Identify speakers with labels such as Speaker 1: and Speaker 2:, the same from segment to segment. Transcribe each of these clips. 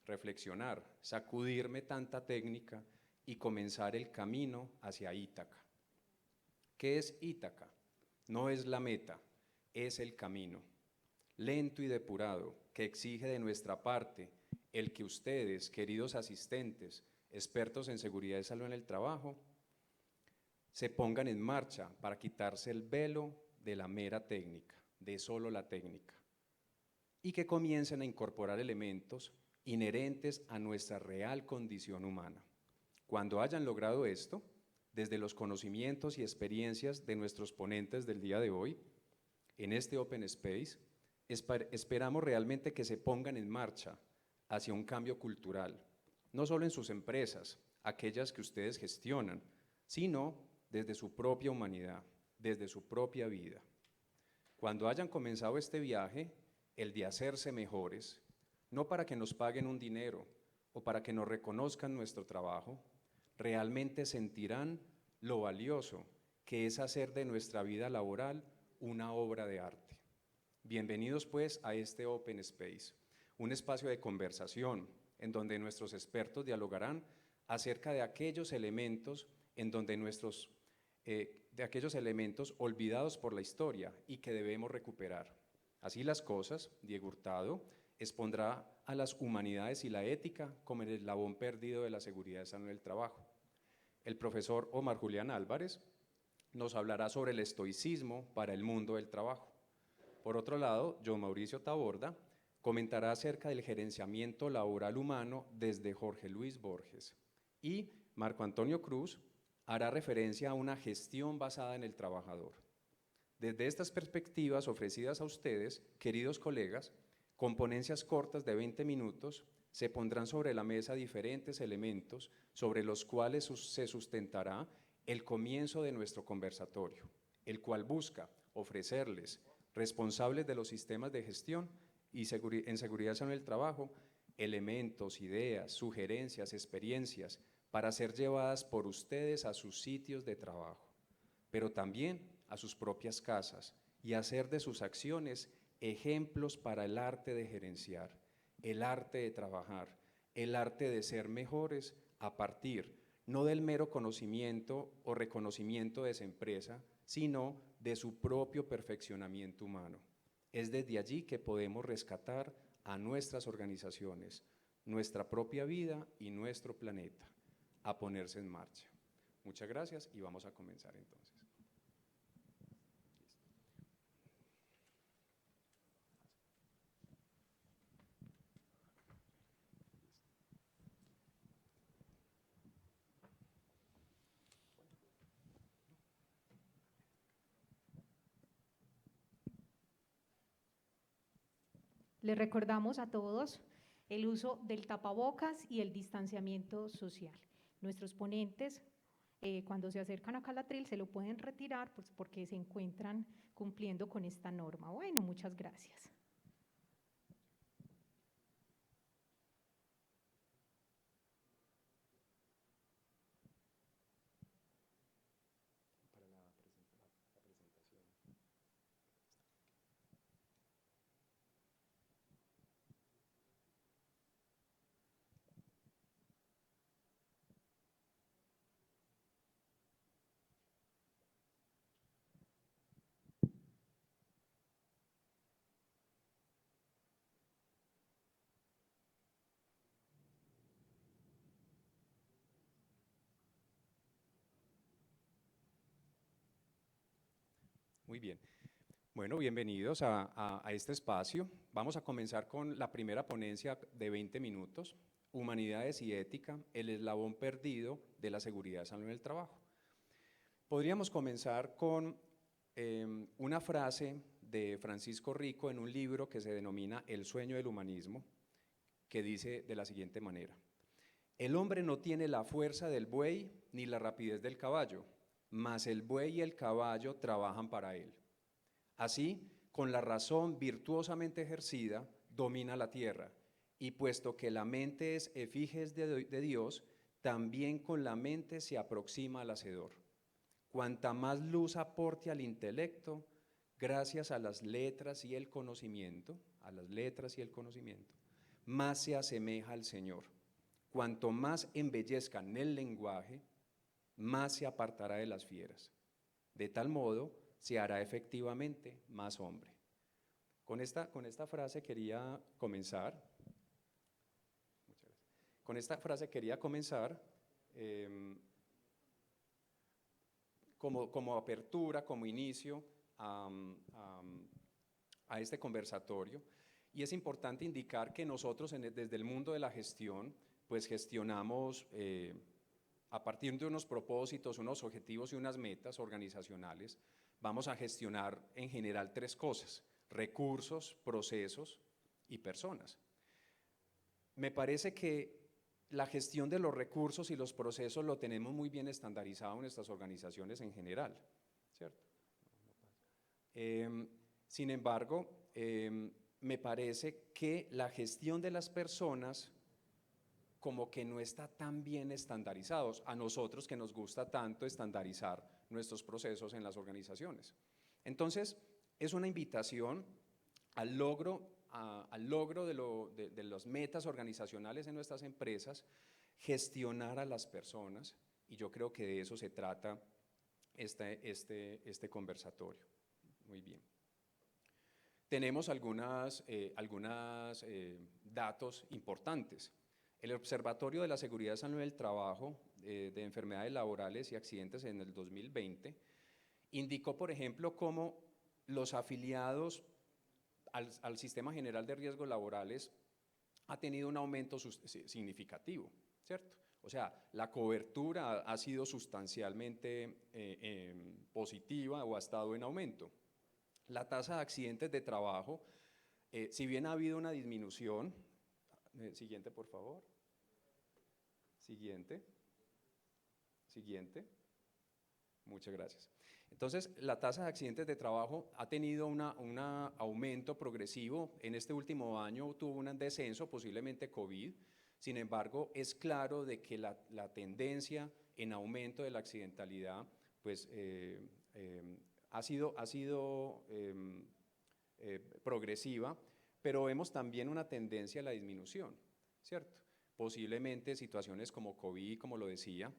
Speaker 1: reflexionar, sacudirme tanta técnica y comenzar el camino hacia Ítaca. ¿Qué es Ítaca? No es la meta, es el camino, lento y depurado, que exige de nuestra parte el que ustedes, queridos asistentes, expertos en seguridad y salud en el trabajo, se pongan en marcha para quitarse el velo de la mera técnica, de solo la técnica, y que comiencen a incorporar elementos inherentes a nuestra real condición humana. Cuando hayan logrado esto, desde los conocimientos y experiencias de nuestros ponentes del día de hoy, en este Open Space, esperamos realmente que se pongan en marcha hacia un cambio cultural, no solo en sus empresas, aquellas que ustedes gestionan, sino desde su propia humanidad, desde su propia vida. Cuando hayan comenzado este viaje, el de hacerse mejores, no para que nos paguen un dinero o para que nos reconozcan nuestro trabajo, realmente sentirán lo valioso que es hacer de nuestra vida laboral una obra de arte. Bienvenidos pues a este Open Space, un espacio de conversación en donde nuestros expertos dialogarán acerca de aquellos elementos en donde de aquellos elementos olvidados por la historia y que debemos recuperar. Así las cosas, Diego Hurtado expondrá a las humanidades y la ética como el eslabón perdido de la seguridad y salud en el trabajo. El profesor Omar Julián Álvarez nos hablará sobre el estoicismo para el mundo del trabajo. Por otro lado, John Mauricio Taborda comentará acerca del gerenciamiento laboral humano desde Jorge Luis Borges. Y Marco Antonio Cruz hará referencia a una gestión basada en el trabajador. Desde estas perspectivas ofrecidas a ustedes, queridos colegas, con ponencias cortas de 20 minutos, se pondrán sobre la mesa diferentes elementos sobre los cuales se sustentará el comienzo de nuestro conversatorio, el cual busca ofrecerles, responsables de los sistemas de gestión y en seguridad en el trabajo, elementos, ideas, sugerencias, experiencias para ser llevadas por ustedes a sus sitios de trabajo, pero también a sus propias casas y hacer de sus acciones ejemplos para el arte de gerenciar, el arte de trabajar, el arte de ser mejores a partir no del mero conocimiento o reconocimiento de esa empresa, sino de su propio perfeccionamiento humano. Es desde allí que podemos rescatar a nuestras organizaciones, nuestra propia vida y nuestro planeta, a ponerse en marcha. Muchas gracias y vamos a comenzar entonces.
Speaker 2: Les recordamos a todos el uso del tapabocas y el distanciamiento social. Nuestros ponentes, cuando se acercan acá al atril, se lo pueden retirar pues, porque se encuentran cumpliendo con esta norma. Bueno, muchas gracias.
Speaker 1: Muy bien. Bueno, bienvenidos a este espacio. Vamos a comenzar con la primera ponencia de 20 minutos, Humanidades y Ética, el eslabón perdido de la seguridad y salud en el trabajo. Podríamos comenzar con una frase de Francisco Rico en un libro que se denomina El sueño del humanismo, que dice de la siguiente manera: el hombre no tiene la fuerza del buey ni la rapidez del caballo, mas el buey y el caballo trabajan para él. Así, con la razón virtuosamente ejercida, domina la tierra, y puesto que la mente es efigie de Dios, también con la mente se aproxima al Hacedor. Cuanta más luz aporte al intelecto, gracias a las letras y el conocimiento, más se asemeja al Señor. Cuanto más embellezcan el lenguaje, más se apartará de las fieras. De tal modo, se hará efectivamente más hombre. Con esta frase quería comenzar. Con esta frase quería comenzar como apertura, como inicio a este conversatorio. Y es importante indicar que nosotros desde el mundo de la gestión, pues gestionamos a partir de unos propósitos, unos objetivos y unas metas organizacionales. Vamos a gestionar en general 3 cosas: recursos, procesos y personas. Me parece que la gestión de los recursos y los procesos lo tenemos muy bien estandarizado en nuestras organizaciones en general, ¿cierto? Sin embargo, me parece que la gestión de las personas como que no está tan bien estandarizados, a nosotros que nos gusta tanto estandarizar nuestros procesos en las organizaciones. Entonces, es una invitación al logro de las metas organizacionales en nuestras empresas, gestionar a las personas, y yo creo que de eso se trata este conversatorio. Muy bien. Tenemos algunos datos importantes. El Observatorio de la Seguridad y Salud del Trabajo de Enfermedades Laborales y Accidentes en el 2020 indicó, por ejemplo, cómo los afiliados al Sistema General de Riesgos Laborales ha tenido un aumento significativo, ¿cierto? O sea, la cobertura ha sido sustancialmente positiva o ha estado en aumento. La tasa de accidentes de trabajo, si bien ha habido una disminución, siguiente por favor, siguiente, muchas gracias. Entonces, la tasa de accidentes de trabajo ha tenido un aumento progresivo. En este último año tuvo un descenso, posiblemente COVID. Sin embargo, es claro de que la tendencia en aumento de la accidentalidad pues, ha sido progresiva, pero vemos también una tendencia a la disminución, ¿cierto? Posiblemente situaciones como COVID, como lo decía.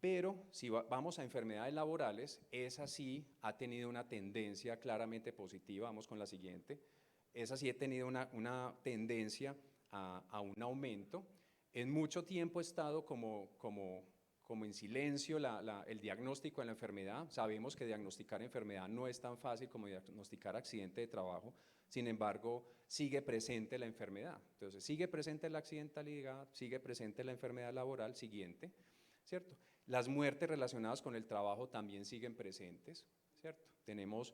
Speaker 1: Pero si vamos a enfermedades laborales, esa sí ha tenido una tendencia claramente positiva. Vamos con la siguiente. Esa sí ha tenido una tendencia a un aumento. En mucho tiempo ha estado como en silencio el diagnóstico de la enfermedad. Sabemos que diagnosticar enfermedad no es tan fácil como diagnosticar accidente de trabajo. Sin embargo, sigue presente la enfermedad. Entonces, sigue presente la accidentalidad, sigue presente la enfermedad laboral. Siguiente, ¿cierto? Las muertes relacionadas con el trabajo también siguen presentes, ¿cierto? Tenemos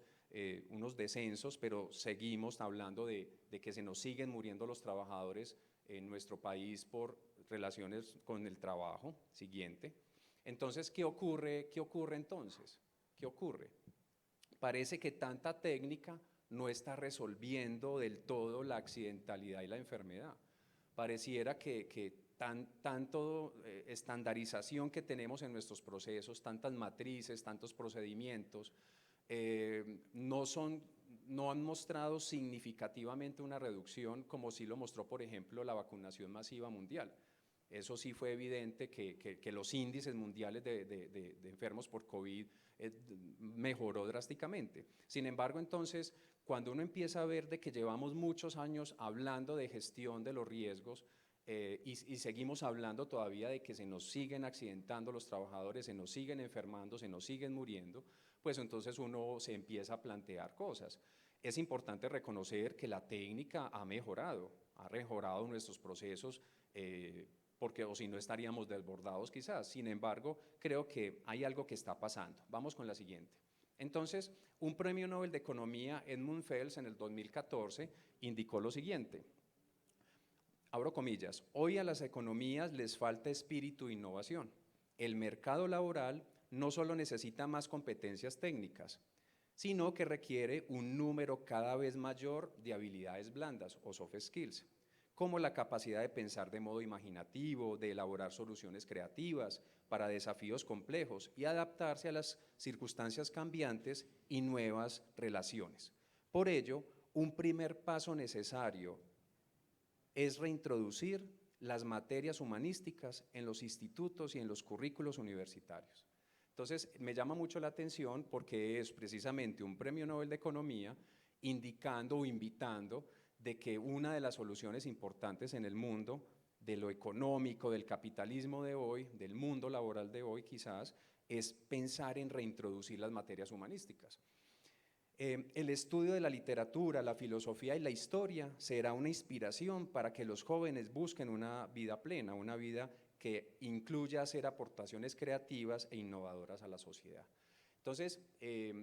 Speaker 1: unos descensos, pero seguimos hablando de que se nos siguen muriendo los trabajadores en nuestro país por relaciones con el trabajo. Siguiente. Entonces, ¿qué ocurre entonces? ¿Qué ocurre? Parece que tanta técnica no está resolviendo del todo la accidentalidad y la enfermedad. Pareciera que tanto estandarización que tenemos en nuestros procesos, tantas matrices, tantos procedimientos, no han mostrado significativamente una reducción como sí lo mostró, por ejemplo, la vacunación masiva mundial. Eso sí fue evidente que los índices mundiales de enfermos por COVID mejoró drásticamente. Sin embargo, entonces, cuando uno empieza a ver de que llevamos muchos años hablando de gestión de los riesgos, y seguimos hablando todavía de que se nos siguen accidentando los trabajadores, se nos siguen enfermando, se nos siguen muriendo, pues entonces uno se empieza a plantear cosas. Es importante reconocer que la técnica ha mejorado nuestros procesos, porque o si no estaríamos desbordados quizás. Sin embargo, creo que hay algo que está pasando. Vamos con la siguiente. Entonces, un premio Nobel de Economía, Edmund Phelps, en el 2014, indicó lo siguiente. Abro comillas: hoy a las economías les falta espíritu e innovación. El mercado laboral no solo necesita más competencias técnicas, sino que requiere un número cada vez mayor de habilidades blandas o soft skills, como la capacidad de pensar de modo imaginativo, de elaborar soluciones creativas para desafíos complejos y adaptarse a las circunstancias cambiantes y nuevas relaciones. Por ello, un primer paso necesario es reintroducir las materias humanísticas en los institutos y en los currículos universitarios. Entonces, me llama mucho la atención porque es precisamente un premio Nobel de Economía indicando o invitando de que una de las soluciones importantes en el mundo, de lo económico, del capitalismo de hoy, del mundo laboral de hoy quizás, es pensar en reintroducir las materias humanísticas. El estudio de la literatura, la filosofía y la historia será una inspiración para que los jóvenes busquen una vida plena, una vida que incluya hacer aportaciones creativas e innovadoras a la sociedad. Entonces,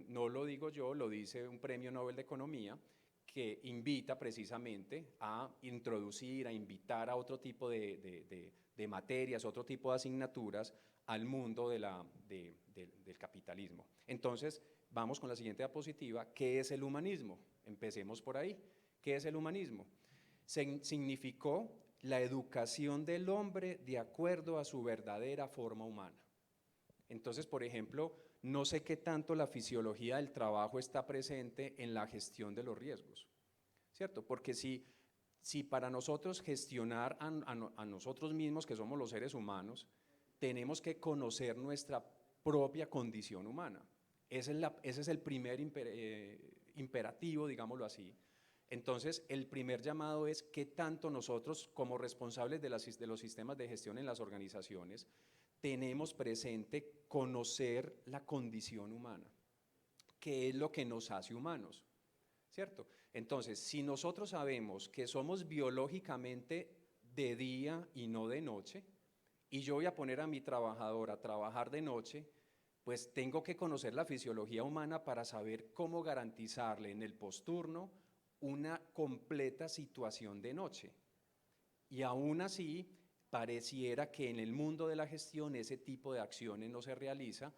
Speaker 1: no lo digo yo, lo dice un premio Nobel de Economía que invita precisamente a introducir, a invitar a otro tipo de materias, otro tipo de asignaturas al mundo del capitalismo. Entonces, vamos con la siguiente diapositiva. ¿Qué es el humanismo? Empecemos por ahí. ¿Qué es el humanismo? Significó la educación del hombre de acuerdo a su verdadera forma humana. Entonces, por ejemplo, no sé qué tanto la fisiología del trabajo está presente en la gestión de los riesgos, ¿cierto? Porque si para nosotros gestionar a nosotros mismos, que somos los seres humanos, tenemos que conocer nuestra propia condición humana. Ese es el primer imperativo, digámoslo así. Entonces, el primer llamado es qué tanto nosotros, como responsables de los sistemas de gestión en las organizaciones, tenemos presente conocer la condición humana, qué es lo que nos hace humanos, ¿cierto? Entonces, si nosotros sabemos que somos biológicamente de día y no de noche, y yo voy a poner a mi trabajador a trabajar de noche, pues tengo que conocer la fisiología humana para saber cómo garantizarle en el posturno una completa situación de noche. Y aún así, pareciera que en el mundo de la gestión ese tipo de acciones no se realiza,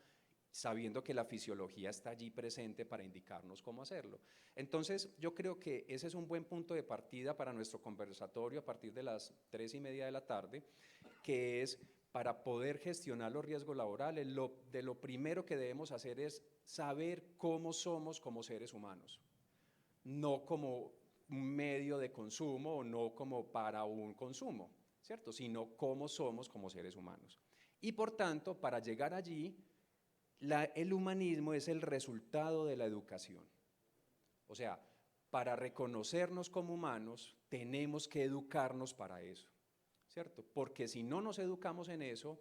Speaker 1: sabiendo que la fisiología está allí presente para indicarnos cómo hacerlo. Entonces, yo creo que ese es un buen punto de partida para nuestro conversatorio a partir de las 3:30 de la tarde, que es para poder gestionar los riesgos laborales, de lo primero que debemos hacer es saber cómo somos como seres humanos, no como un medio de consumo o no como para un consumo, ¿cierto? Sino cómo somos como seres humanos. Y por tanto, para llegar allí, el humanismo es el resultado de la educación. O sea, para reconocernos como humanos, tenemos que educarnos para eso, ¿cierto? Porque si no nos educamos en eso,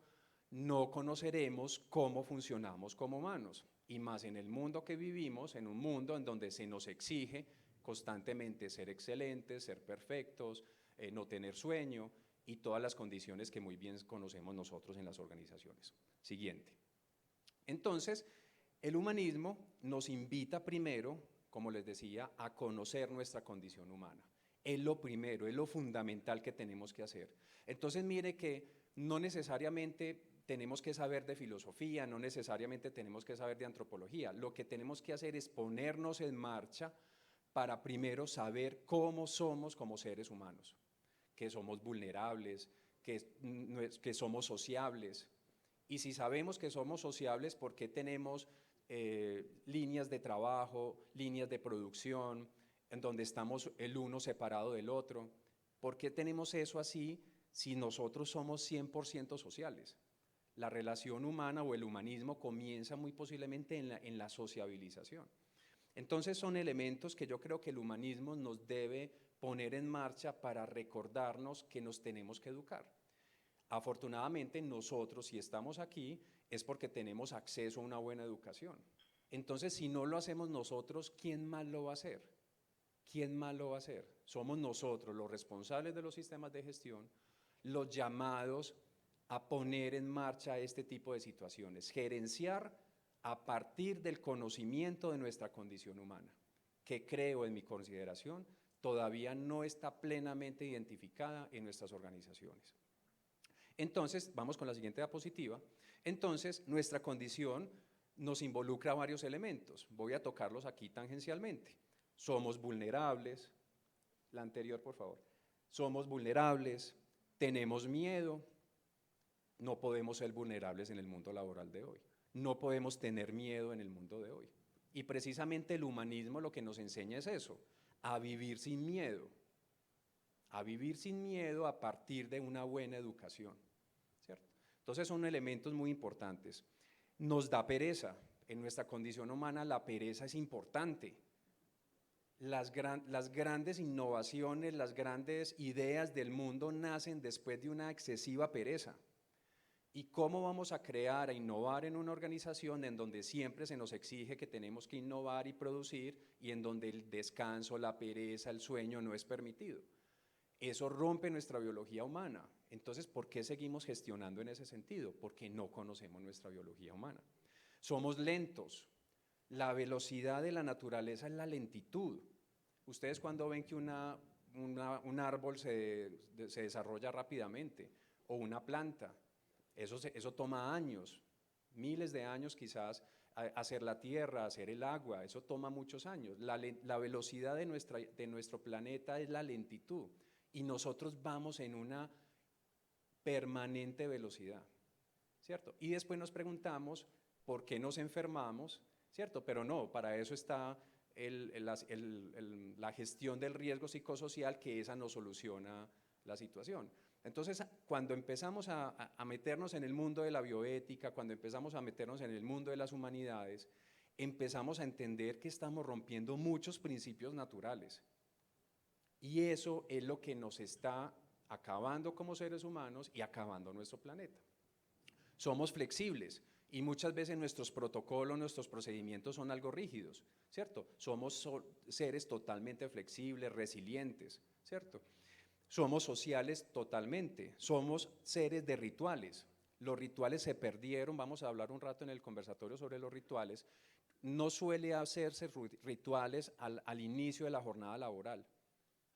Speaker 1: no conoceremos cómo funcionamos como humanos. Y más en el mundo que vivimos, en un mundo en donde se nos exige constantemente ser excelentes, ser perfectos, no tener sueño y todas las condiciones que muy bien conocemos nosotros en las organizaciones. Siguiente. Entonces, el humanismo nos invita primero, como les decía, a conocer nuestra condición humana. Es lo primero, es lo fundamental que tenemos que hacer. Entonces, mire que no necesariamente tenemos que saber de filosofía, no necesariamente tenemos que saber de antropología. Lo que tenemos que hacer es ponernos en marcha para primero saber cómo somos como seres humanos, que somos vulnerables, que somos sociables. Y si sabemos que somos sociables, ¿por qué tenemos líneas de trabajo, líneas de producción, en donde estamos el uno separado del otro? ¿Por qué tenemos eso así si nosotros somos 100% sociales? La relación humana o el humanismo comienza muy posiblemente en la sociabilización. Entonces son elementos que yo creo que el humanismo nos debe poner en marcha para recordarnos que nos tenemos que educar. Afortunadamente nosotros, si estamos aquí, es porque tenemos acceso a una buena educación. Entonces, si no lo hacemos nosotros, ¿quién más lo va a hacer? ¿Quién más lo va a hacer? Somos nosotros los responsables de los sistemas de gestión, los llamados a poner en marcha este tipo de situaciones, gerenciar a partir del conocimiento de nuestra condición humana, que creo en mi consideración todavía no está plenamente identificada en nuestras organizaciones. Entonces, vamos con la siguiente diapositiva. Entonces, nuestra condición nos involucra varios elementos. Voy a tocarlos aquí tangencialmente. Somos vulnerables. La anterior, por favor. Somos vulnerables, tenemos miedo. No podemos ser vulnerables en el mundo laboral de hoy. No podemos tener miedo en el mundo de hoy. Y precisamente el humanismo lo que nos enseña es eso, a vivir sin miedo. a vivir sin miedo a partir de una buena educación, ¿cierto? Entonces son elementos muy importantes. Nos da pereza, en nuestra condición humana la pereza es importante. Las grandes innovaciones, las grandes ideas del mundo nacen después de una excesiva pereza. ¿Y cómo vamos a crear, a innovar en una organización en donde siempre se nos exige que tenemos que innovar y producir y en donde el descanso, la pereza, el sueño no es permitido? Eso rompe nuestra biología humana. Entonces, ¿por qué seguimos gestionando en ese sentido? Porque no conocemos nuestra biología humana. Somos lentos. La velocidad de la naturaleza es la lentitud. Ustedes cuando ven que un árbol se desarrolla rápidamente o una planta, eso toma años, miles de años quizás, hacer la tierra, hacer el agua, eso toma muchos años. La velocidad de nuestro planeta es la lentitud y nosotros vamos en una permanente velocidad, ¿cierto? Y después nos preguntamos por qué nos enfermamos, ¿cierto? Pero no, para eso está la gestión del riesgo psicosocial, que esa no soluciona la situación. Entonces, cuando empezamos a meternos en el mundo de la bioética, cuando empezamos a meternos en el mundo de las humanidades, empezamos a entender que estamos rompiendo muchos principios naturales. Y eso es lo que nos está acabando como seres humanos y acabando nuestro planeta. Somos flexibles y muchas veces nuestros protocolos, nuestros procedimientos son algo rígidos, ¿cierto? Somos seres totalmente flexibles, resilientes, ¿cierto? Somos sociales totalmente, somos seres de rituales. Los rituales se perdieron, vamos a hablar un rato en el conversatorio sobre los rituales. No suele hacerse rituales al inicio de la jornada laboral,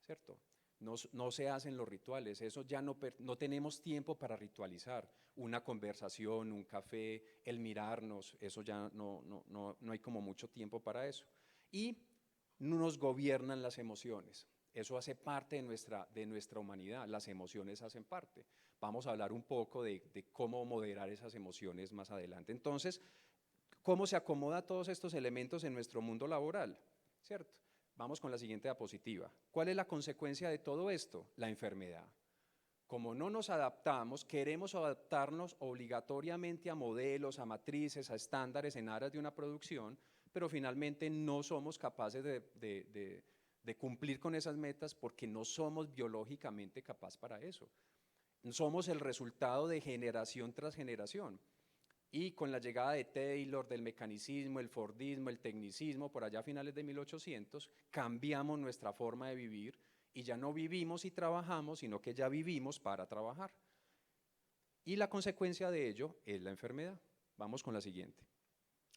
Speaker 1: ¿cierto? No se hacen los rituales, eso ya no tenemos tiempo para ritualizar. Una conversación, un café, el mirarnos, eso ya no hay como mucho tiempo para eso. Y nos gobiernan las emociones. Eso hace parte de nuestra humanidad, las emociones hacen parte. Vamos a hablar un poco de cómo moderar esas emociones más adelante. Entonces, ¿cómo se acomoda todos estos elementos en nuestro mundo laboral? ¿Cierto? Vamos con la siguiente diapositiva. ¿Cuál es la consecuencia de todo esto? La enfermedad. Como no nos adaptamos, queremos adaptarnos obligatoriamente a modelos, a matrices, a estándares en aras de una producción, pero finalmente no somos capaces de cumplir con esas metas porque no somos biológicamente capaces para eso. Somos el resultado de generación tras generación. Y con la llegada de Taylor, del mecanicismo, el Fordismo, el tecnicismo, por allá a finales de 1800, cambiamos nuestra forma de vivir y ya no vivimos y trabajamos, sino que ya vivimos para trabajar. Y la consecuencia de ello es la enfermedad. Vamos con la siguiente.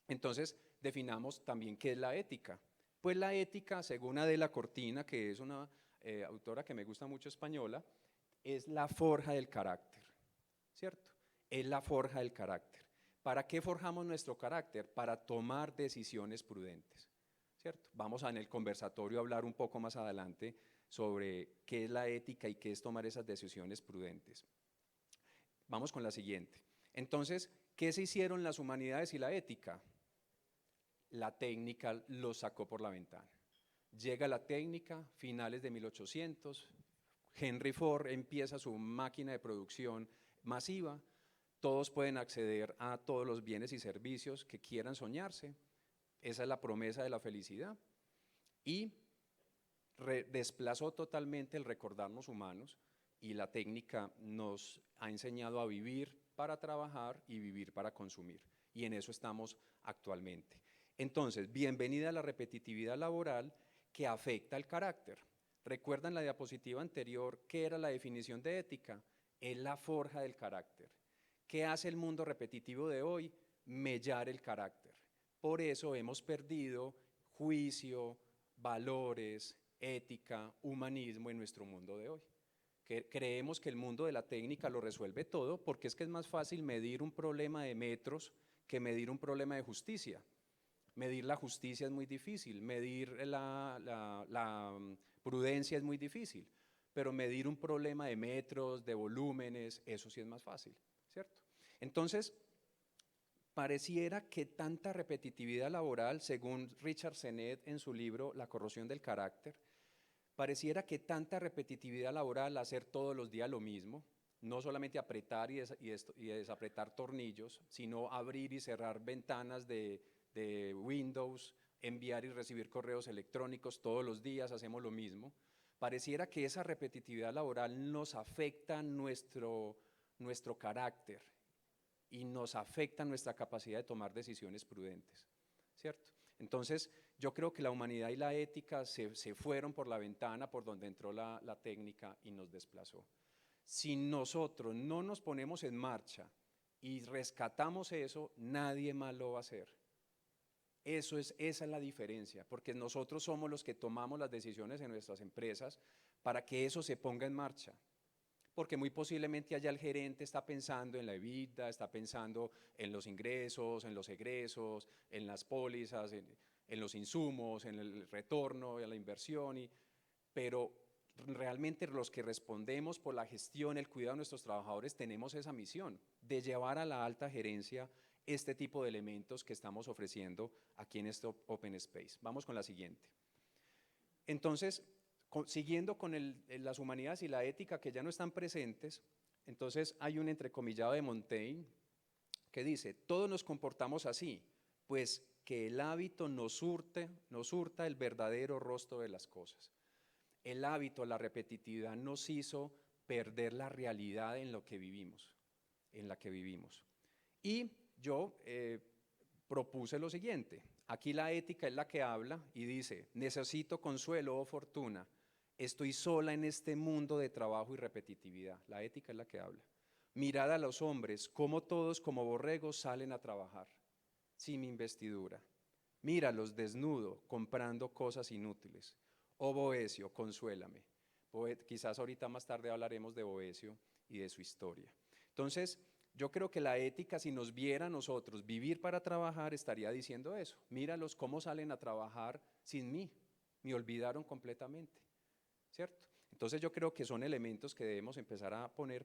Speaker 1: Entonces, definamos también qué es la ética. Pues la ética, según Adela Cortina, que es una autora que me gusta mucho española, es la forja del carácter, ¿cierto? Es la forja del carácter. ¿Para qué forjamos nuestro carácter? Para tomar decisiones prudentes, ¿cierto? Vamos en el conversatorio a hablar un poco más adelante sobre qué es la ética y qué es tomar esas decisiones prudentes. Vamos con la siguiente. Entonces, ¿qué se hicieron las humanidades y la ética? La técnica lo sacó por la ventana. Llega la técnica, finales de 1800, Henry Ford empieza su máquina de producción masiva, todos pueden acceder a todos los bienes y servicios que quieran soñarse, esa es la promesa de la felicidad, y desplazó totalmente el recordarnos humanos, y la técnica nos ha enseñado a vivir para trabajar y vivir para consumir, y en eso estamos actualmente. Entonces, bienvenida a la repetitividad laboral que afecta el carácter. ¿Recuerdan la diapositiva anterior qué era la definición de ética? Es la forja del carácter. ¿Qué hace el mundo repetitivo de hoy? Mellar el carácter. Por eso hemos perdido juicio, valores, ética, humanismo en nuestro mundo de hoy. Creemos que el mundo de la técnica lo resuelve todo porque es más fácil medir un problema de metros que medir un problema de justicia. Medir la justicia es muy difícil, medir la prudencia es muy difícil, pero medir un problema de metros, de volúmenes, eso sí es más fácil, ¿cierto? Entonces, pareciera que tanta repetitividad laboral, según Richard Sennett en su libro La corrosión del carácter, Pareciera que tanta repetitividad laboral, hacer todos los días lo mismo, no solamente apretar y desapretar tornillos, sino abrir y cerrar ventanas de Windows, enviar y recibir correos electrónicos todos los días, hacemos lo mismo. Pareciera que esa repetitividad laboral nos afecta nuestro carácter y nos afecta nuestra capacidad de tomar decisiones prudentes, ¿cierto? Entonces, yo creo que la humanidad y la ética se fueron por la ventana por donde entró la técnica y nos desplazó. Si nosotros no nos ponemos en marcha y rescatamos eso, nadie más lo va a hacer. Esa es la diferencia, porque nosotros somos los que tomamos las decisiones en nuestras empresas para que eso se ponga en marcha. Porque muy posiblemente allá el gerente está pensando en la EBITDA, está pensando en los ingresos, en los egresos, en las pólizas, en los insumos, en el retorno, en la inversión, pero realmente los que respondemos por la gestión, el cuidado de nuestros trabajadores, tenemos esa misión de llevar a la alta gerencia este tipo de elementos que estamos ofreciendo aquí en este Open Space. Vamos con la siguiente. Entonces, siguiendo con las humanidades y la ética que ya no están presentes, entonces hay un entrecomillado de Montaigne que dice, todos nos comportamos así, pues que el hábito nos hurta el verdadero rostro de las cosas. El hábito, la repetitividad nos hizo perder la realidad en la que vivimos. Y yo propuse lo siguiente, aquí la ética es la que habla y dice, necesito consuelo o fortuna, estoy sola en este mundo de trabajo y repetitividad, la ética es la que habla. Mirad a los hombres, como todos como borregos salen a trabajar, sin investidura. Míralos desnudo, comprando cosas inútiles. Oh Boecio, consuélame. Quizás ahorita más tarde hablaremos de Boecio y de su historia. Entonces, yo creo que la ética, si nos viera a nosotros vivir para trabajar, estaría diciendo eso. Míralos cómo salen a trabajar sin mí, me olvidaron completamente, ¿cierto? Entonces yo creo que son elementos que debemos empezar a poner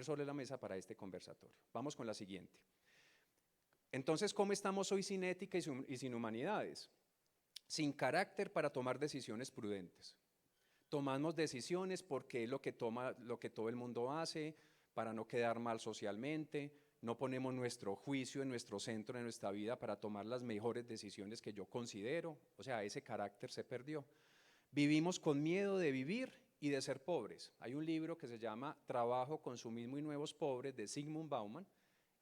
Speaker 1: sobre la mesa para este conversatorio. Vamos con la siguiente. Entonces, ¿cómo estamos hoy sin ética y sin humanidades? Sin carácter para tomar decisiones prudentes. Tomamos decisiones porque es lo que todo el mundo hace, para no quedar mal socialmente, no ponemos nuestro juicio en nuestro centro de nuestra vida para tomar las mejores decisiones que yo considero, o sea, ese carácter se perdió. Vivimos con miedo de vivir y de ser pobres. Hay un libro que se llama Trabajo, Consumismo y Nuevos Pobres de Zygmunt Bauman,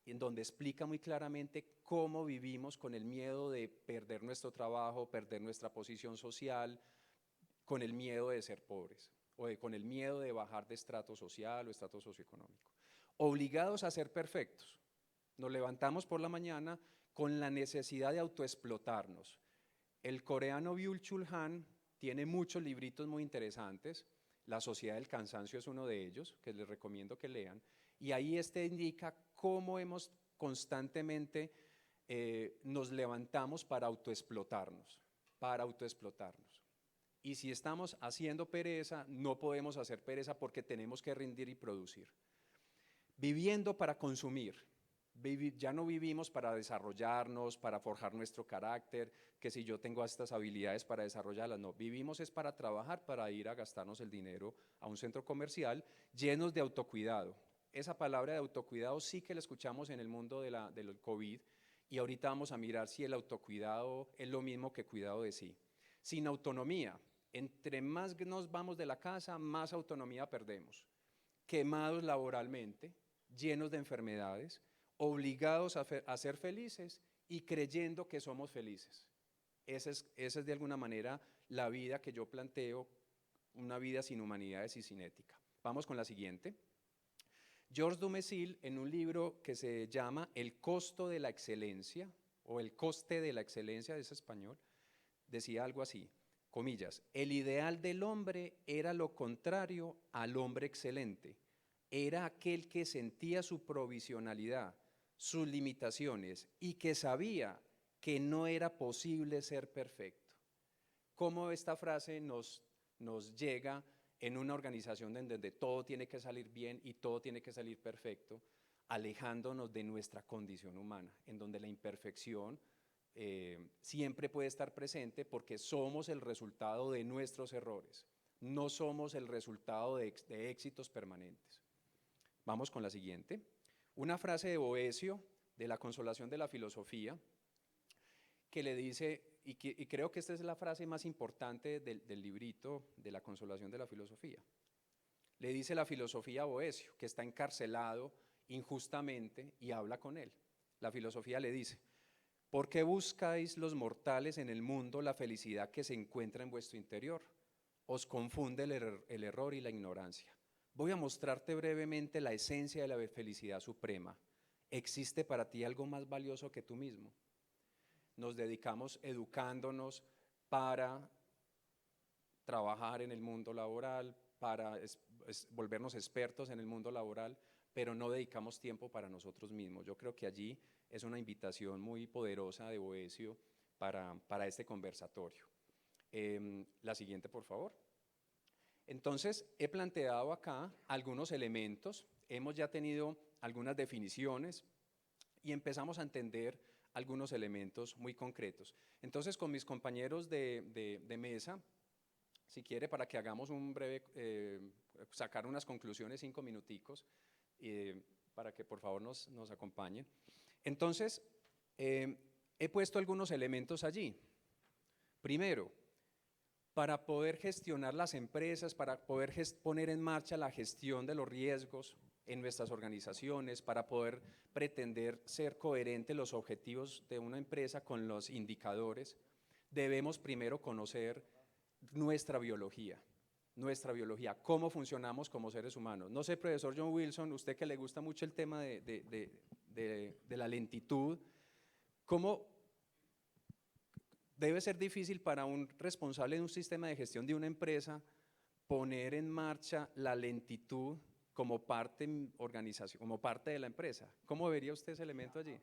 Speaker 1: en donde explica muy claramente cómo vivimos con el miedo de perder nuestro trabajo, perder nuestra posición social, con el miedo de ser pobres, con el miedo de bajar de estrato social o estrato socioeconómico. Obligados a ser perfectos. Nos levantamos por la mañana con la necesidad de autoexplotarnos. El coreano Byung-Chul Han tiene muchos libritos muy interesantes. La Sociedad del Cansancio es uno de ellos, que les recomiendo que lean. Y ahí indica cómo hemos constantemente nos levantamos para autoexplotarnos. Y si estamos haciendo pereza, no podemos hacer pereza porque tenemos que rendir y producir. Viviendo para consumir. Ya no vivimos para desarrollarnos, para forjar nuestro carácter, que si yo tengo estas habilidades para desarrollarlas, no. Vivimos es para trabajar, para ir a gastarnos el dinero a un centro comercial llenos de autocuidado. Esa palabra de autocuidado sí que la escuchamos en el mundo del COVID y ahorita vamos a mirar si el autocuidado es lo mismo que cuidado de sí. Sin autonomía, entre más nos vamos de la casa, más autonomía perdemos. Quemados laboralmente, llenos de enfermedades, obligados a ser felices y creyendo que somos felices. Esa es de alguna manera la vida que yo planteo, una vida sin humanidades y sin ética. Vamos con la siguiente. Georges Dumézil, en un libro que se llama El costo de la excelencia, o El coste de la excelencia, es español, decía algo así, comillas, el ideal del hombre era lo contrario al hombre excelente, era aquel que sentía su provisionalidad, sus limitaciones y que sabía que no era posible ser perfecto. ¿Cómo esta frase nos llega en una organización en donde todo tiene que salir bien y todo tiene que salir perfecto, alejándonos de nuestra condición humana, en donde la imperfección siempre puede estar presente porque somos el resultado de nuestros errores, no somos el resultado de éxitos permanentes. Vamos con la siguiente. Una frase de Boecio, de la Consolación de la Filosofía, que le dice, y creo que esta es la frase más importante del librito de la Consolación de la Filosofía. Le dice la filosofía a Boecio, que está encarcelado injustamente, y habla con él. La filosofía le dice: ¿por qué buscáis los mortales en el mundo la felicidad que se encuentra en vuestro interior? Os confunde el error y la ignorancia. Voy a mostrarte brevemente la esencia de la felicidad suprema. ¿Existe para ti algo más valioso que tú mismo? Nos dedicamos educándonos para trabajar en el mundo laboral, para volvernos expertos en el mundo laboral, pero no dedicamos tiempo para nosotros mismos. Yo creo que allí es una invitación muy poderosa de Boecio para este conversatorio. La siguiente, por favor. Entonces, he planteado acá algunos elementos, hemos ya tenido algunas definiciones y empezamos a entender algunos elementos muy concretos. Entonces, con mis compañeros de mesa, si quiere, para que hagamos un breve, sacar unas conclusiones, 5 minuticos, para que por favor nos acompañen. Entonces, he puesto algunos elementos allí. Primero, para poder gestionar las empresas, para poder poner en marcha la gestión de los riesgos en nuestras organizaciones, para poder pretender ser coherentes los objetivos de una empresa con los indicadores, debemos primero conocer nuestra biología, cómo funcionamos como seres humanos. No sé, profesor John Wilson, usted que le gusta mucho el tema de la lentitud, ¿cómo debe ser difícil para un responsable de un sistema de gestión de una empresa poner en marcha la lentitud como parte de la empresa? ¿Cómo vería usted ese elemento allí?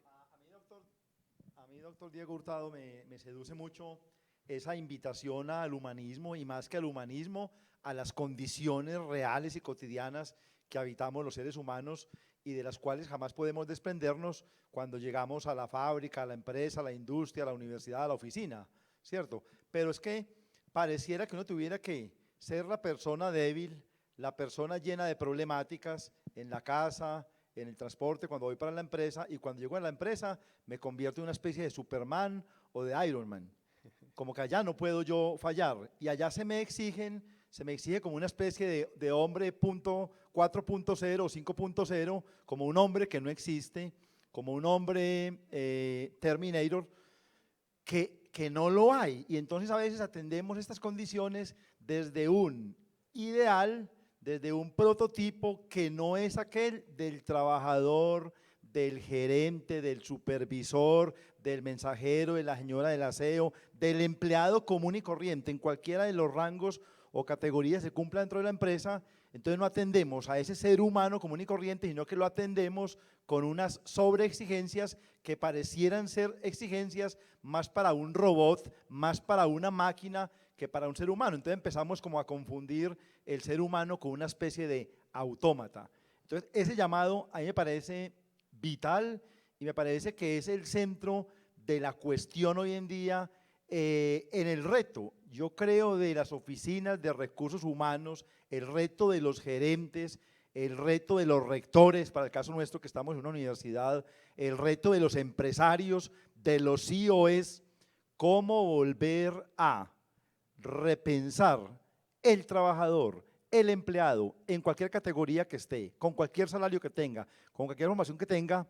Speaker 3: A mí, doctor Diego Hurtado, me seduce mucho esa invitación al humanismo, y más que al humanismo, a las condiciones reales y cotidianas que habitamos los seres humanos y de las cuales jamás podemos desprendernos cuando llegamos a la fábrica, a la empresa, a la industria, a la universidad, a la oficina, ¿cierto? Pero es que pareciera que uno tuviera que ser la persona débil, la persona llena de problemáticas en la casa, en el transporte, cuando voy para la empresa, y cuando llego a la empresa me convierto en una especie de Superman o de Iron Man. Como que allá no puedo yo fallar, y allá se me exige como una especie de hombre 4.0 o 5.0, como un hombre que no existe, como un hombre Terminator, que no lo hay. Y entonces a veces atendemos estas condiciones desde un ideal, desde un prototipo que no es aquel del trabajador, del gerente, del supervisor, del mensajero, de la señora del aseo, del empleado común y corriente, en cualquiera de los rangos o categorías se cumpla dentro de la empresa. Entonces no atendemos a ese ser humano común y corriente, sino que lo atendemos con unas sobreexigencias que parecieran ser exigencias más para un robot, más para una máquina que para un ser humano. Entonces empezamos como a confundir el ser humano con una especie de autómata. Entonces ese llamado a mí me parece vital y me parece que es el centro de la cuestión hoy en día en el reto, yo creo, de las oficinas de recursos humanos, el reto de los gerentes, el reto de los rectores, para el caso nuestro que estamos en una universidad, el reto de los empresarios, de los CEOs, cómo volver a repensar el trabajador, el empleado, en cualquier categoría que esté, con cualquier salario que tenga, con cualquier formación que tenga,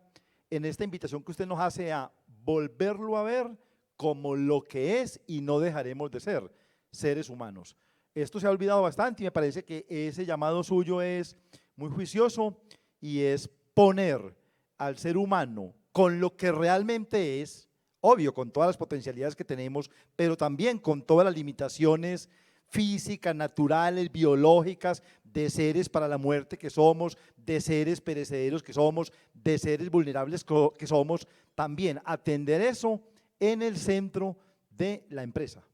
Speaker 3: en esta invitación que usted nos hace a volverlo a ver como lo que es, y no dejaremos de ser seres humanos. Esto se ha olvidado bastante y me parece que ese llamado suyo es muy juicioso, y es poner al ser humano con lo que realmente es, obvio, con todas las potencialidades que tenemos, pero también con todas las limitaciones físicas, naturales, biológicas, de seres para la muerte que somos, de seres perecederos que somos, de seres vulnerables que somos, también atender eso en el centro de la empresa.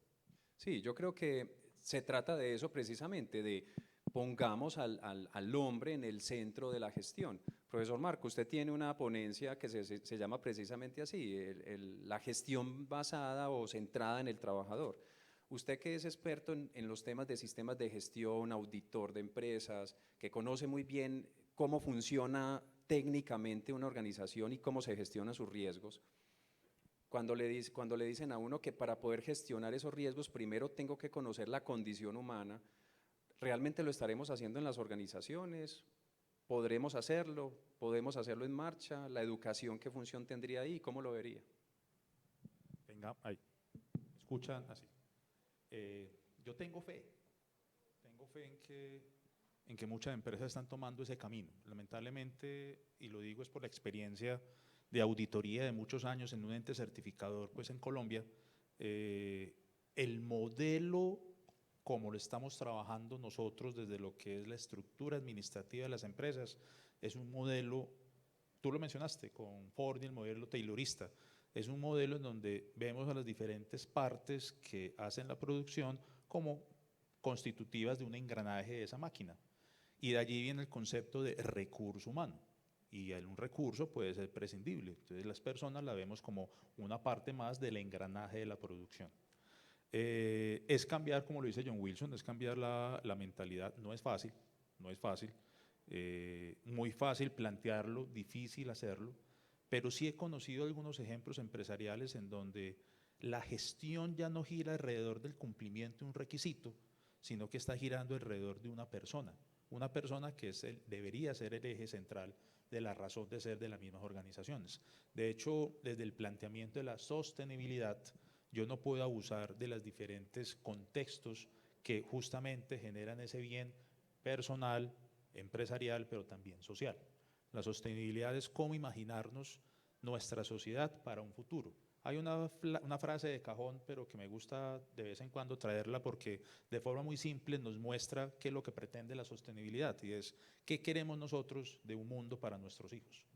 Speaker 1: Sí, yo creo que se trata de eso precisamente, de pongamos al hombre en el centro de la gestión, Profesor Marco, usted tiene una ponencia que se llama precisamente así, la gestión basada o centrada en el trabajador. Usted que es experto en los temas de sistemas de gestión, auditor de empresas, que conoce muy bien cómo funciona técnicamente una organización y cómo se gestionan sus riesgos, cuando le dicen a uno que para poder gestionar esos riesgos primero tengo que conocer la condición humana, ¿realmente lo estaremos haciendo en las organizaciones? ¿Podremos hacerlo? ¿Podemos hacerlo en marcha? ¿La educación qué función tendría ahí? ¿Cómo lo vería?
Speaker 4: Venga, ahí. Escuchan así. Yo tengo fe en que muchas empresas están tomando ese camino. Lamentablemente, y lo digo es por la experiencia de auditoría de muchos años en un ente certificador, pues en Colombia, el modelo como lo estamos trabajando nosotros desde lo que es la estructura administrativa de las empresas, es un modelo, tú lo mencionaste con Ford y el modelo taylorista, es un modelo en donde vemos a las diferentes partes que hacen la producción como constitutivas de un engranaje de esa máquina. Y de allí viene el concepto de recurso humano. Y un recurso puede ser prescindible. Entonces las personas la vemos como una parte más del engranaje de la producción. Es cambiar, como lo dice John Wilson, es cambiar la mentalidad. No es fácil, no es fácil. Muy fácil plantearlo, difícil hacerlo. Pero sí he conocido algunos ejemplos empresariales en donde la gestión ya no gira alrededor del cumplimiento de un requisito, sino que está girando alrededor de una persona que debería ser el eje central de la razón de ser de las mismas organizaciones. De hecho, desde el planteamiento de la sostenibilidad, yo no puedo abusar de los diferentes contextos que justamente generan ese bien personal, empresarial, pero también social. La sostenibilidad es cómo imaginarnos nuestra sociedad para un futuro. Hay una frase de cajón, pero que me gusta de vez en cuando traerla porque de forma muy simple nos muestra qué es lo que pretende la sostenibilidad y es qué queremos nosotros de un mundo para nuestros hijos.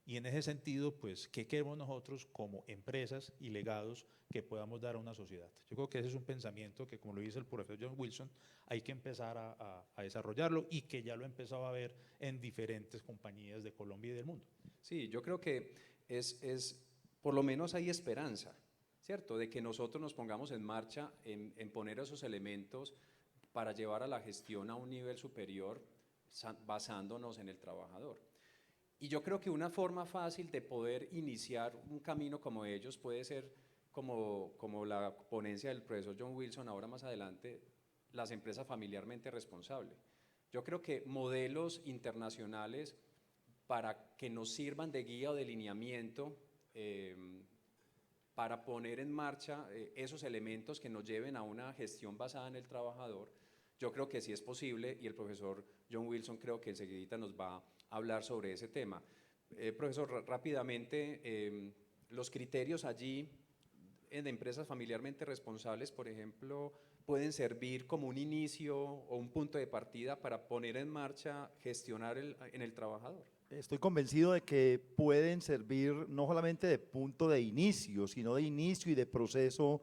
Speaker 4: Y en ese sentido, pues, ¿qué queremos nosotros como empresas y legados que podamos dar a una sociedad? Yo creo que ese es un pensamiento que, como lo dice el profesor John Wilson, hay que empezar a desarrollarlo y que ya lo he empezado a ver en diferentes compañías de Colombia y del mundo.
Speaker 1: Sí, yo creo que por lo menos hay esperanza, ¿cierto? De que nosotros nos pongamos en marcha en poner esos elementos para llevar a la gestión a un nivel superior basándonos en el trabajador. Y yo creo que una forma fácil de poder iniciar un camino como ellos puede ser como la ponencia del profesor John Wilson ahora más adelante, las empresas familiarmente responsables. Yo creo que modelos internacionales para que nos sirvan de guía o de lineamiento para poner en marcha esos elementos que nos lleven a una gestión basada en el trabajador, yo creo que sí es posible y el profesor John Wilson creo que enseguidita nos va a hablar sobre ese tema. Profesor, rápidamente, los criterios allí en empresas familiarmente responsables, por ejemplo, pueden servir como un inicio o un punto de partida para poner en marcha, gestionar en el trabajador.
Speaker 3: Estoy convencido de que pueden servir no solamente de punto de inicio, sino de inicio y de proceso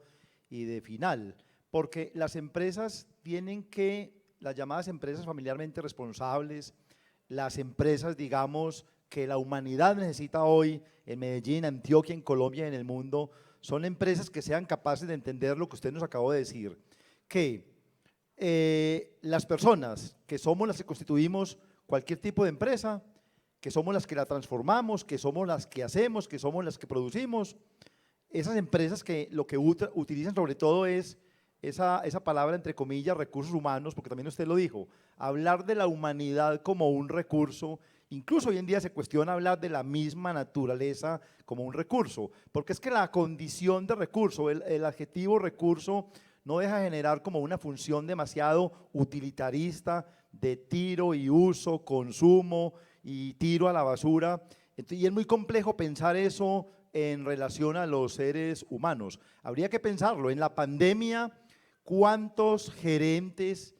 Speaker 3: y de final, porque las empresas tienen que, las llamadas empresas familiarmente responsables, las empresas, digamos, que la humanidad necesita hoy en Medellín, Antioquia, en Colombia y en el mundo, son empresas que sean capaces de entender lo que usted nos acabó de decir, que las personas que somos las que constituimos cualquier tipo de empresa, que somos las que la transformamos, que somos las que hacemos, que somos las que producimos, esas empresas que lo que utilizan sobre todo es esa palabra entre comillas, recursos humanos, porque también usted lo dijo, hablar de la humanidad como un recurso, incluso hoy en día se cuestiona hablar de la misma naturaleza como un recurso, porque es que la condición de recurso, el adjetivo recurso no deja de generar como una función demasiado utilitarista de tiro y uso, consumo y tiro a la basura, y es muy complejo pensar eso en relación a los seres humanos. Habría que pensarlo, en la pandemia, ¿cuántos gerentes,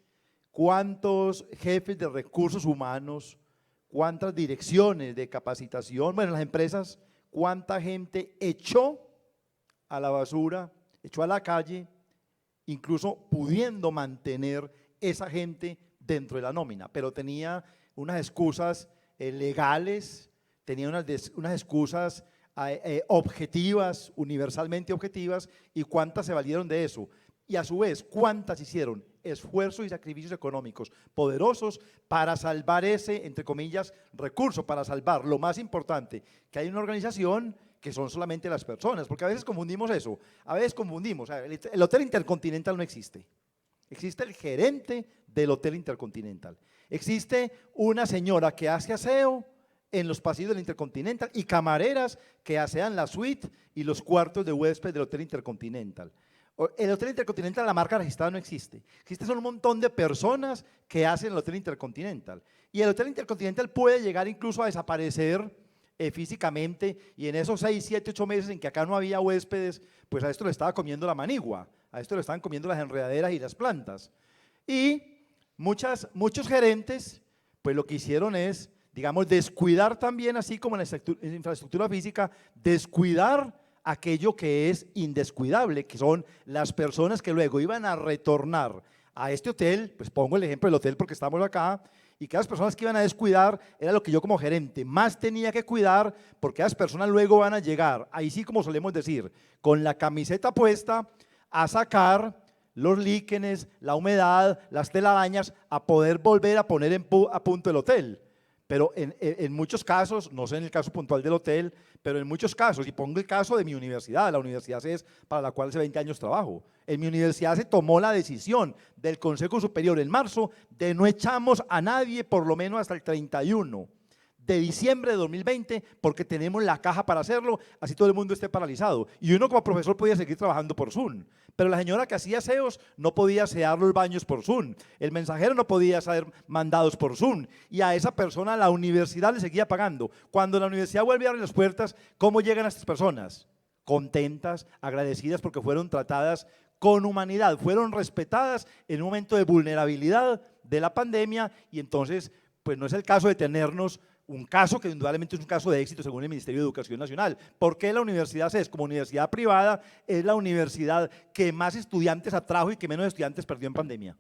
Speaker 3: cuántos jefes de recursos humanos, cuántas direcciones de capacitación, bueno, las empresas, cuánta gente echó a la basura, echó a la calle, incluso pudiendo mantener esa gente dentro de la nómina, pero tenía unas excusas legales, tenían unas excusas objetivas, universalmente objetivas, y cuántas se valieron de eso. Y a su vez, cuántas hicieron esfuerzos y sacrificios económicos poderosos para salvar ese, entre comillas, recurso, para salvar lo más importante, que hay una organización que son solamente las personas, porque a veces confundimos eso, a veces confundimos, el Hotel Intercontinental no existe, existe el gerente del Hotel Intercontinental, existe una señora que hace aseo en los pasillos del Intercontinental y camareras que asean la suite y los cuartos de huésped del Hotel Intercontinental. El Hotel Intercontinental, la marca registrada no existe. Existe son un montón de personas que hacen el Hotel Intercontinental. Y el Hotel Intercontinental puede llegar incluso a desaparecer físicamente, y en esos 6, 7, 8 meses en que acá no había huéspedes, pues a esto le estaba comiendo la manigua, a esto le estaban comiendo las enredaderas y las plantas. Y muchos gerentes, pues lo que hicieron es, digamos, descuidar también, así como en la infraestructura física, descuidar aquello que es indescuidable, que son las personas que luego iban a retornar a este hotel. Pues pongo el ejemplo del hotel porque estamos acá, y que las personas que iban a descuidar era lo que yo como gerente más tenía que cuidar, porque las personas luego van a llegar, ahí sí como solemos decir, con la camiseta puesta a sacar los líquenes, la humedad, las telarañas, a poder volver a poner a punto el hotel. Pero en muchos casos, no sé en el caso puntual del hotel, pero en muchos casos, y pongo el caso de mi universidad, la Universidad CES, para la cual hace 20 años trabajo. En mi universidad se tomó la decisión del Consejo Superior en marzo de no echamos a nadie por lo menos hasta el 31 de diciembre de 2020, porque tenemos la caja para hacerlo, así todo el mundo esté paralizado. Y uno como profesor podía seguir trabajando por Zoom, pero la señora que hacía aseos no podía asear los baños por Zoom, el mensajero no podía hacer mandados por Zoom, y a esa persona la universidad le seguía pagando. Cuando la universidad vuelve a abrir las puertas, ¿cómo llegan a estas personas? Contentas, agradecidas porque fueron tratadas con humanidad, fueron respetadas en un momento de vulnerabilidad de la pandemia, y entonces, pues no es el caso de tenernos un caso que indudablemente es un caso de éxito según el Ministerio de Educación Nacional. ¿Por qué la Universidad CES, como universidad privada, es la universidad que más estudiantes atrajo y que menos estudiantes perdió en pandemia?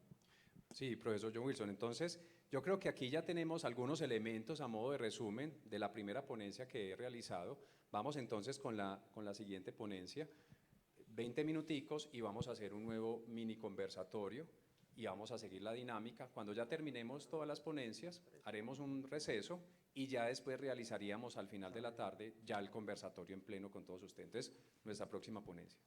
Speaker 1: Sí, profesor John Wilson. Entonces, yo creo que aquí ya tenemos algunos elementos a modo de resumen de la primera ponencia que he realizado. Vamos entonces con la siguiente ponencia, 20 minuticos, y vamos a hacer un nuevo mini conversatorio y vamos a seguir la dinámica. Cuando ya terminemos todas las ponencias, haremos un receso y ya después realizaríamos al final de la tarde ya el conversatorio en pleno con todos ustedes. Entonces, nuestra próxima ponencia.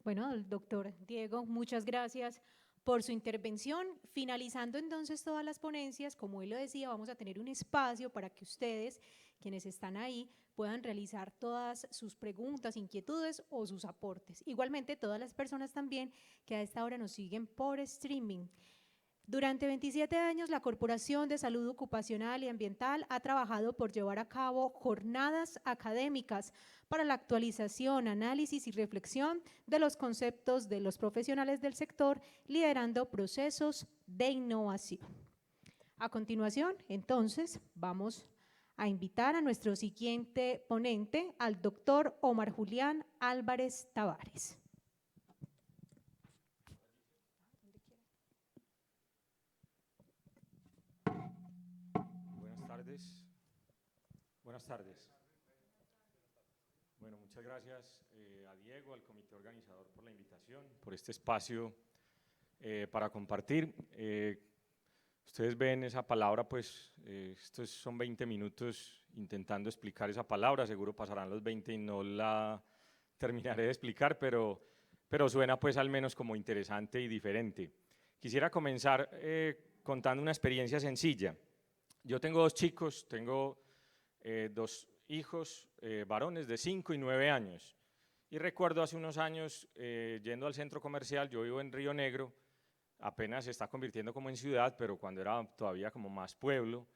Speaker 2: Bueno, doctor Diego, muchas gracias por su intervención. Finalizando entonces todas las ponencias, como él lo decía, vamos a tener un espacio para que ustedes, quienes están ahí, puedan realizar todas sus preguntas, inquietudes o sus aportes. Igualmente, todas las personas también que a esta hora nos siguen por streaming. Durante 27 años, la Corporación de Salud Ocupacional y Ambiental ha trabajado por llevar a cabo jornadas académicas para la actualización, análisis y reflexión de los conceptos de los profesionales del sector, liderando procesos de innovación. A continuación, entonces, vamos a invitar a nuestro siguiente ponente, al doctor Omar Julián Álvarez Tavares.
Speaker 5: Buenas tardes. Bueno, muchas gracias a Diego, al comité organizador por la invitación, por este espacio para compartir. Ustedes ven esa palabra, pues estos son 20 minutos intentando explicar esa palabra, seguro pasarán los 20 y no la terminaré de explicar, pero suena pues al menos como interesante y diferente. Quisiera comenzar contando una experiencia sencilla. Yo tengo 2 chicos, tengo 2 hijos varones de 5 y 9 años, y recuerdo hace unos años yendo al centro comercial. Yo vivo en Río Negro, apenas se está convirtiendo como en ciudad, pero cuando era todavía como más pueblo,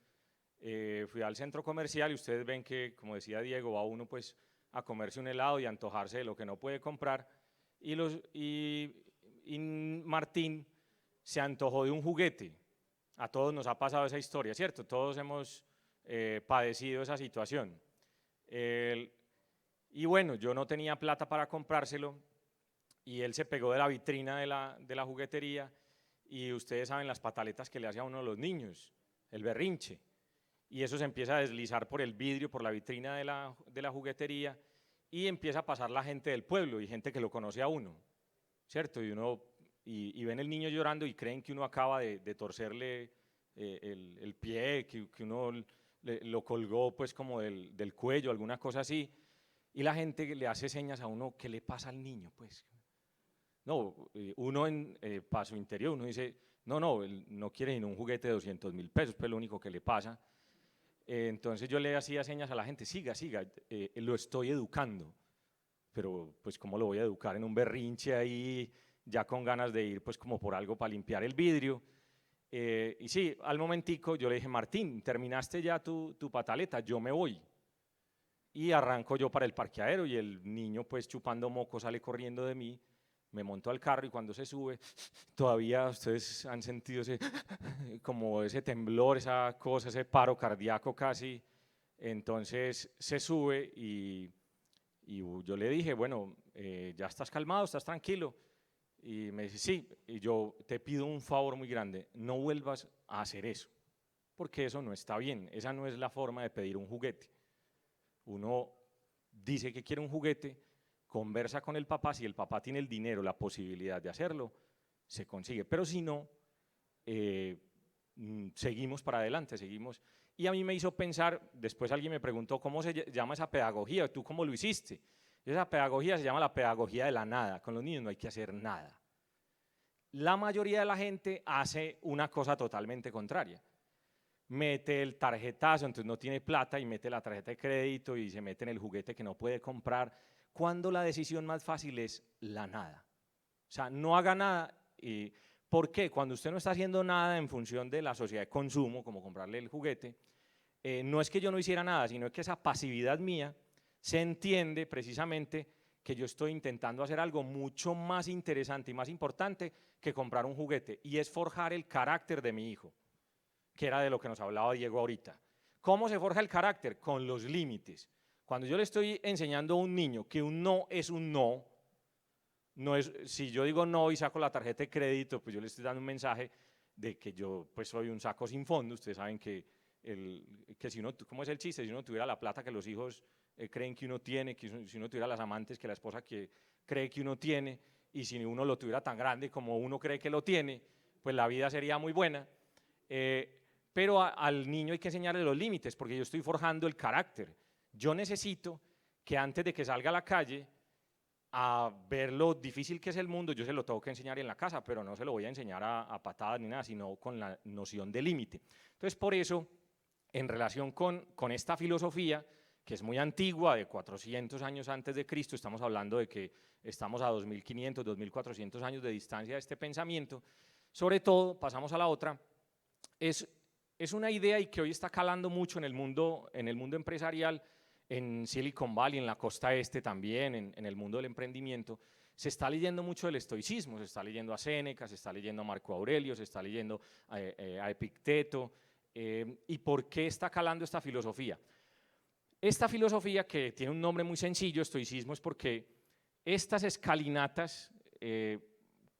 Speaker 5: fui al centro comercial y ustedes ven que, como decía Diego, va uno pues a comerse un helado y a antojarse de lo que no puede comprar, y Martín se antojó de un juguete. A todos nos ha pasado esa historia, ¿cierto? Todos hemos padecido esa situación. Y bueno, yo no tenía plata para comprárselo, y él se pegó de la vitrina de la juguetería, y ustedes saben las pataletas que le hace a uno a los niños, el berrinche, y eso se empieza a deslizar por el vidrio, por la vitrina de la juguetería, y empieza a pasar la gente del pueblo y gente que lo conoce a uno, ¿cierto? Y ven el niño llorando y creen que uno acaba de torcerle el pie, que uno lo colgó pues como del cuello, alguna cosa así, y la gente le hace señas a uno, ¿qué le pasa al niño? Pues no, uno para su interior, uno dice, no, él no quiere ni un juguete de 200.000 pesos, pues lo único que le pasa. Entonces yo le hacía señas a la gente, siga, lo estoy educando, pero pues ¿cómo lo voy a educar en un berrinche ahí, ya con ganas de ir pues como por algo para limpiar el vidrio? Y sí, al momentico yo le dije, Martín, terminaste ya tu pataleta, yo me voy. Y arranco yo para el parqueadero y el niño pues chupando moco sale corriendo de mí, me monto al carro y cuando se sube, todavía ustedes han sentido como ese temblor, esa cosa, ese paro cardíaco casi. Entonces se sube y yo le dije, bueno, ya estás calmado, estás tranquilo. Y me dice, sí, y yo te pido un favor muy grande, no vuelvas a hacer eso, porque eso no está bien, esa no es la forma de pedir un juguete. Uno dice que quiere un juguete, conversa con el papá, si el papá tiene el dinero, la posibilidad de hacerlo, se consigue, pero si no, seguimos para adelante, seguimos. Y a mí me hizo pensar, después alguien me preguntó, ¿cómo se llama esa pedagogía? ¿Tú cómo lo hiciste? Esa pedagogía se llama la pedagogía de la nada, con los niños no hay que hacer nada. La mayoría de la gente hace una cosa totalmente contraria. Mete el tarjetazo, entonces no tiene plata y mete la tarjeta de crédito y se mete en el juguete que no puede comprar, cuando la decisión más fácil es la nada. O sea, no haga nada. ¿Por qué? Cuando usted no está haciendo nada en función de la sociedad de consumo, como comprarle el juguete, no es que yo no hiciera nada, sino que esa pasividad mía se entiende precisamente que yo estoy intentando hacer algo mucho más interesante y más importante que comprar un juguete, y es forjar el carácter de mi hijo, que era de lo que nos hablaba Diego ahorita. ¿Cómo se forja el carácter? Con los límites. Cuando yo le estoy enseñando a un niño que un no es un no, no es, si yo digo no y saco la tarjeta de crédito, pues yo le estoy dando un mensaje de que yo pues soy un saco sin fondo. Ustedes saben que si uno, ¿cómo es el chiste? Si uno tuviera la plata que los hijos creen que uno tiene, si uno tuviera las amantes que la esposa cree que uno tiene, y si uno lo tuviera tan grande como uno cree que lo tiene, pues la vida sería muy buena. Pero al niño hay que enseñarle los límites, porque yo estoy forjando el carácter. Yo necesito que antes de que salga a la calle a ver lo difícil que es el mundo, yo se lo tengo que enseñar en la casa, pero no se lo voy a enseñar a patadas ni nada, sino con la noción de límite. Entonces, por eso, en relación con esta filosofía, que es muy antigua, de 400 años antes de Cristo, estamos hablando de que estamos a 2500, 2400 años de distancia de este pensamiento, sobre todo, pasamos a la otra, es una idea y que hoy está calando mucho en el mundo empresarial, en Silicon Valley, en la costa este también, en el mundo del emprendimiento. Se está leyendo mucho del estoicismo, se está leyendo a Séneca, se está leyendo a Marco Aurelio, se está leyendo a Epicteto. ¿Y por qué está calando esta filosofía? Esta filosofía, que tiene un nombre muy sencillo, estoicismo, es porque estas escalinatas,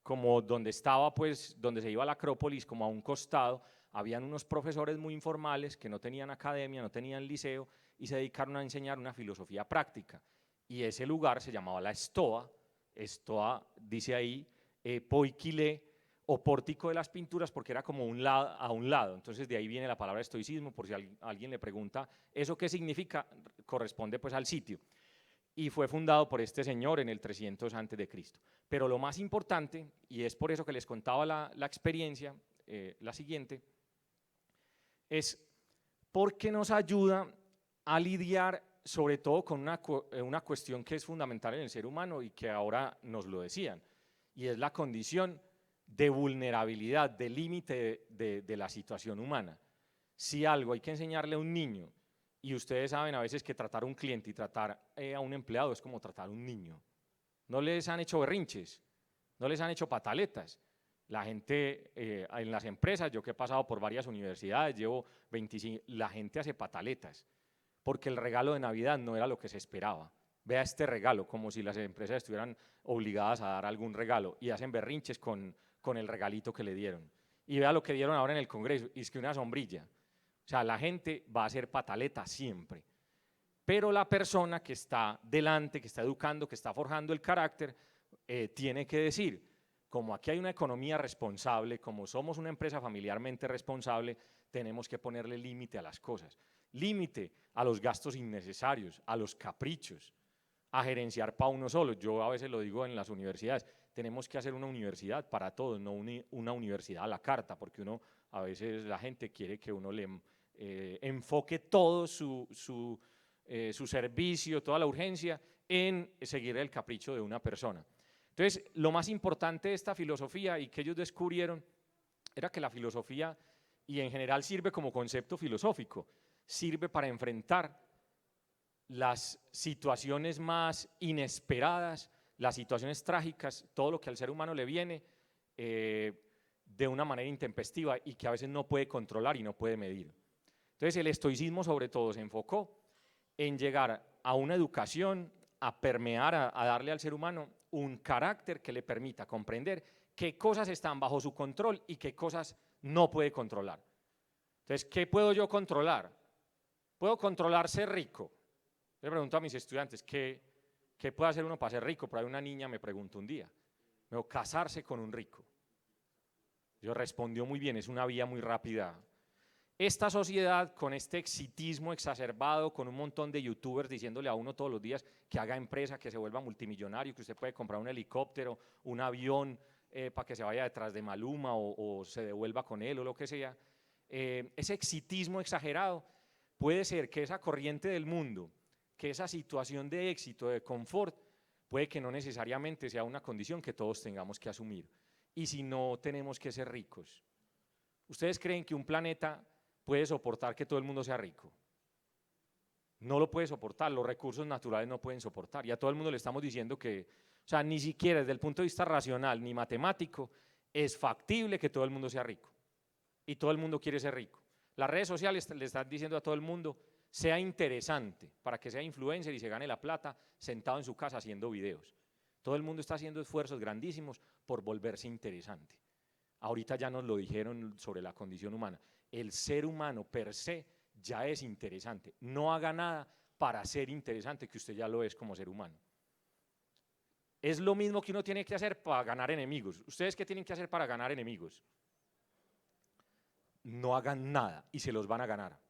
Speaker 5: como donde estaba, pues, donde se iba a la Acrópolis, como a un costado, habían unos profesores muy informales que no tenían academia, no tenían liceo, y se dedicaron a enseñar una filosofía práctica. Y ese lugar se llamaba la Estoa. Estoa dice ahí, poikile, o pórtico de las pinturas, porque era como a un lado. Entonces de ahí viene la palabra estoicismo, por si alguien le pregunta eso qué significa, corresponde pues al sitio. Y fue fundado por este señor en el 300 a.C. Pero lo más importante, y es por eso que les contaba la experiencia, la siguiente, es porque nos ayuda a lidiar sobre todo con una cuestión que es fundamental en el ser humano y que ahora nos lo decían, y es la condición de vulnerabilidad, de límite de la situación humana. Si algo hay que enseñarle a un niño, y ustedes saben a veces que tratar a un cliente y tratar a un empleado es como tratar a un niño. No les han hecho berrinches, no les han hecho pataletas. La gente en las empresas, yo que he pasado por varias universidades, llevo 25, la gente hace pataletas, porque el regalo de Navidad no era lo que se esperaba. vea este regalo, como si las empresas estuvieran obligadas a dar algún regalo y hacen berrinches con el regalito que le dieron. Y vea lo que dieron ahora en el Congreso, y es que una sombrilla. O sea, la gente va a ser pataleta siempre, pero la persona que está delante, que está educando, que está forjando el carácter, tiene que decir, como aquí hay una economía responsable, como somos una empresa familiarmente responsable, tenemos que ponerle límite a las cosas, límite a los gastos innecesarios, a los caprichos, a gerenciar para uno solo. Yo a veces lo digo en las universidades, tenemos que hacer una universidad para todos, no una universidad a la carta, porque uno, a veces la gente quiere que uno le enfoque todo su servicio, toda la urgencia en seguir el capricho de una persona. Entonces, lo más importante de esta filosofía y que ellos descubrieron era que la filosofía, y en general sirve como concepto filosófico, sirve para enfrentar las situaciones más inesperadas, las situaciones trágicas, todo lo que al ser humano le viene de una manera intempestiva y que a veces no puede controlar y no puede medir. Entonces el estoicismo sobre todo se enfocó en llegar a una educación, a permear, a darle al ser humano un carácter que le permita comprender qué cosas están bajo su control y qué cosas no puede controlar. Entonces, ¿qué puedo yo controlar? Puedo controlar ser rico. Le pregunto a mis estudiantes, ¿qué puede hacer uno para ser rico? Por ahí una niña me preguntó un día, me dijo, casarse con un rico. Yo respondió muy bien, es una vía muy rápida. Esta sociedad, con este exitismo exacerbado, con un montón de youtubers diciéndole a uno todos los días que haga empresa, que se vuelva multimillonario, que usted puede comprar un helicóptero, un avión para que se vaya detrás de Maluma o se devuelva con él o lo que sea, ese exitismo exagerado puede ser que esa corriente del mundo, que esa situación de éxito, de confort, puede que no necesariamente sea una condición que todos tengamos que asumir. Y si no tenemos que ser ricos. ¿Ustedes creen que un planeta puede soportar que todo el mundo sea rico? No lo puede soportar, los recursos naturales no pueden soportar. Y a todo el mundo le estamos diciendo que, o sea, ni siquiera desde el punto de vista racional ni matemático es factible que todo el mundo sea rico. Y todo el mundo quiere ser rico. Las redes sociales le están diciendo a todo el mundo, sea interesante para que sea influencer y se gane la plata sentado en su casa haciendo videos. Todo el mundo está haciendo esfuerzos grandísimos por volverse interesante. Ahorita ya nos lo dijeron sobre la condición humana. El ser humano per se ya es interesante. No haga nada para ser interesante, que usted ya lo es como ser humano. Es lo mismo que uno tiene que hacer para ganar enemigos. ¿Ustedes qué tienen que hacer para ganar enemigos? No hagan nada y se los van a ganar.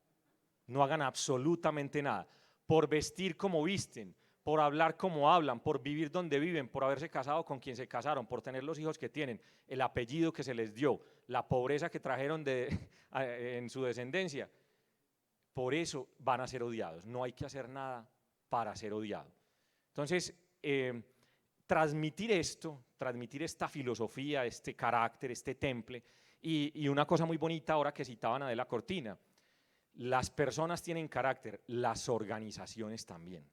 Speaker 5: No hagan absolutamente nada. Por vestir como visten, por hablar como hablan, por vivir donde viven, por haberse casado con quien se casaron, por tener los hijos que tienen, el apellido que se les dio, la pobreza que trajeron en su descendencia, por eso van a ser odiados. No hay que hacer nada para ser odiado. Entonces, transmitir esto, transmitir esta filosofía, este carácter, este temple, y una cosa muy bonita ahora que citaban a Adela Cortina, las personas tienen carácter, las organizaciones también.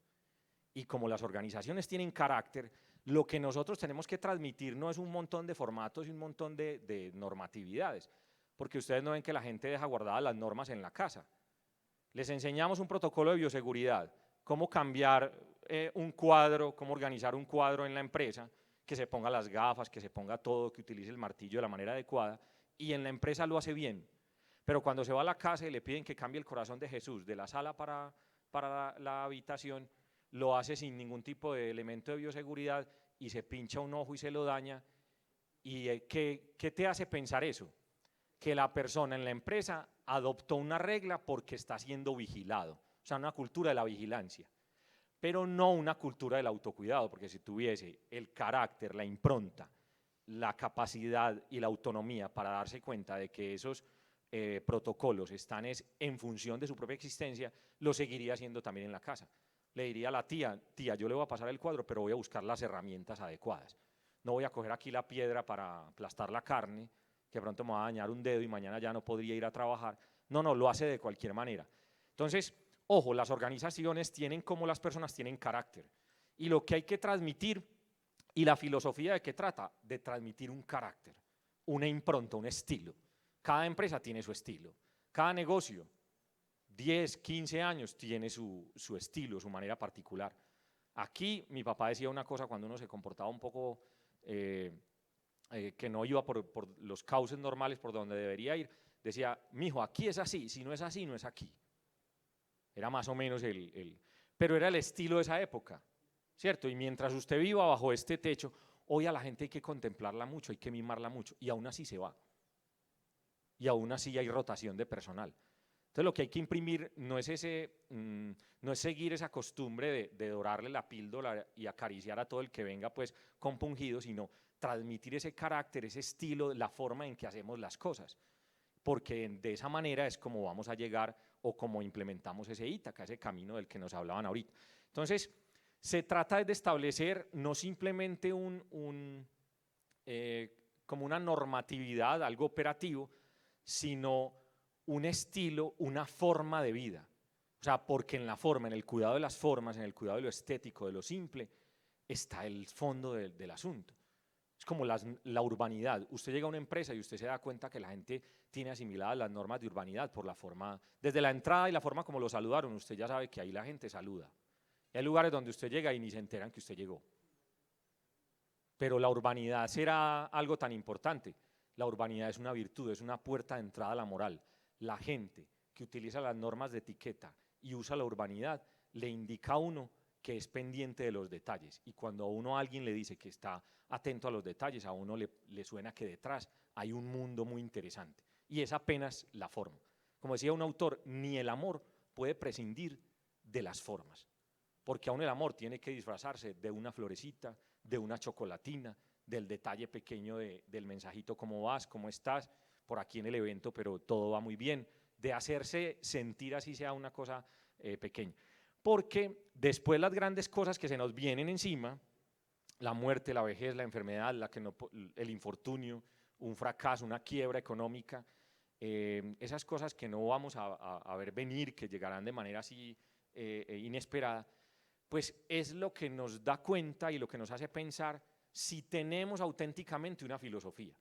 Speaker 5: Y como las organizaciones tienen carácter, lo que nosotros tenemos que transmitir no es un montón de formatos y un montón de normatividades, porque ustedes no ven que la gente deja guardadas las normas en la casa. Les enseñamos un protocolo de bioseguridad, cómo cambiar un cuadro, cómo organizar un cuadro en la empresa, que se ponga las gafas, que se ponga todo, que utilice el martillo de la manera adecuada, y en la empresa lo hace bien. Pero cuando se va a la casa y le piden que cambie el corazón de Jesús de la sala para la habitación, lo hace sin ningún tipo de elemento de bioseguridad y se pincha un ojo y se lo daña. ¿Y qué te hace pensar eso? Que la persona en la empresa adoptó una regla porque está siendo vigilado, o sea, una cultura de la vigilancia, pero no una cultura del autocuidado, porque si tuviese el carácter, la impronta, la capacidad y la autonomía para darse cuenta de que esos protocolos están en función de su propia existencia, lo seguiría haciendo también en la casa. Le diría a la tía, yo le voy a pasar el cuadro, pero voy a buscar las herramientas adecuadas. No voy a coger aquí la piedra para aplastar la carne, que pronto me va a dañar un dedo y mañana ya no podría ir a trabajar. No, lo hace de cualquier manera. Entonces, ojo, las organizaciones tienen como las personas tienen carácter. Y lo que hay que transmitir, y la filosofía de qué trata, de transmitir un carácter, una impronta, un estilo. Cada empresa tiene su estilo, cada negocio, 10, 15 años, tiene su estilo, su manera particular. Aquí mi papá decía una cosa cuando uno se comportaba un poco que no iba por los cauces normales por donde debería ir, decía, mijo, aquí es así, si no es así, no es aquí. Era más o menos pero era el estilo de esa época, ¿cierto? Y mientras usted viva bajo este techo, hoy a la gente hay que contemplarla mucho, hay que mimarla mucho, y aún así se va. Y aún así hay rotación de personal. Entonces lo que hay que imprimir no es, no es seguir esa costumbre de dorarle la píldora y acariciar a todo el que venga pues compungido, sino transmitir ese carácter, ese estilo, la forma en que hacemos las cosas. Porque de esa manera es como vamos a llegar o como implementamos ese Ítaca, ese camino del que nos hablaban ahorita. Entonces, se trata de establecer no simplemente como una normatividad, algo operativo, sino un estilo, una forma de vida. O sea, porque en la forma, en el cuidado de las formas, en el cuidado de lo estético, de lo simple, está el fondo del asunto. Es como la urbanidad. Usted llega a una empresa y usted se da cuenta que la gente tiene asimiladas las normas de urbanidad por la forma, desde la entrada y la forma como lo saludaron, usted ya sabe que ahí la gente saluda. Y hay lugares donde usted llega y ni se enteran que usted llegó. Pero la urbanidad será algo tan importante. La urbanidad es una virtud, es una puerta de entrada a la moral. La gente que utiliza las normas de etiqueta y usa la urbanidad le indica a uno que es pendiente de los detalles, y cuando a uno alguien le dice que está atento a los detalles, a uno le suena que detrás hay un mundo muy interesante, y es apenas la forma. Como decía un autor, ni el amor puede prescindir de las formas, porque aún el amor tiene que disfrazarse de una florecita, de una chocolatina, del detalle pequeño del mensajito, ¿cómo vas? ¿Cómo estás? Por aquí en el evento, pero todo va muy bien, de hacerse sentir así sea una cosa pequeña. Porque después las grandes cosas que se nos vienen encima, la muerte, la vejez, la enfermedad, el infortunio, un fracaso, una quiebra económica, esas cosas que no vamos a ver venir, que llegarán de manera así inesperada, pues es lo que nos da cuenta y lo que nos hace pensar si tenemos auténticamente una filosofía.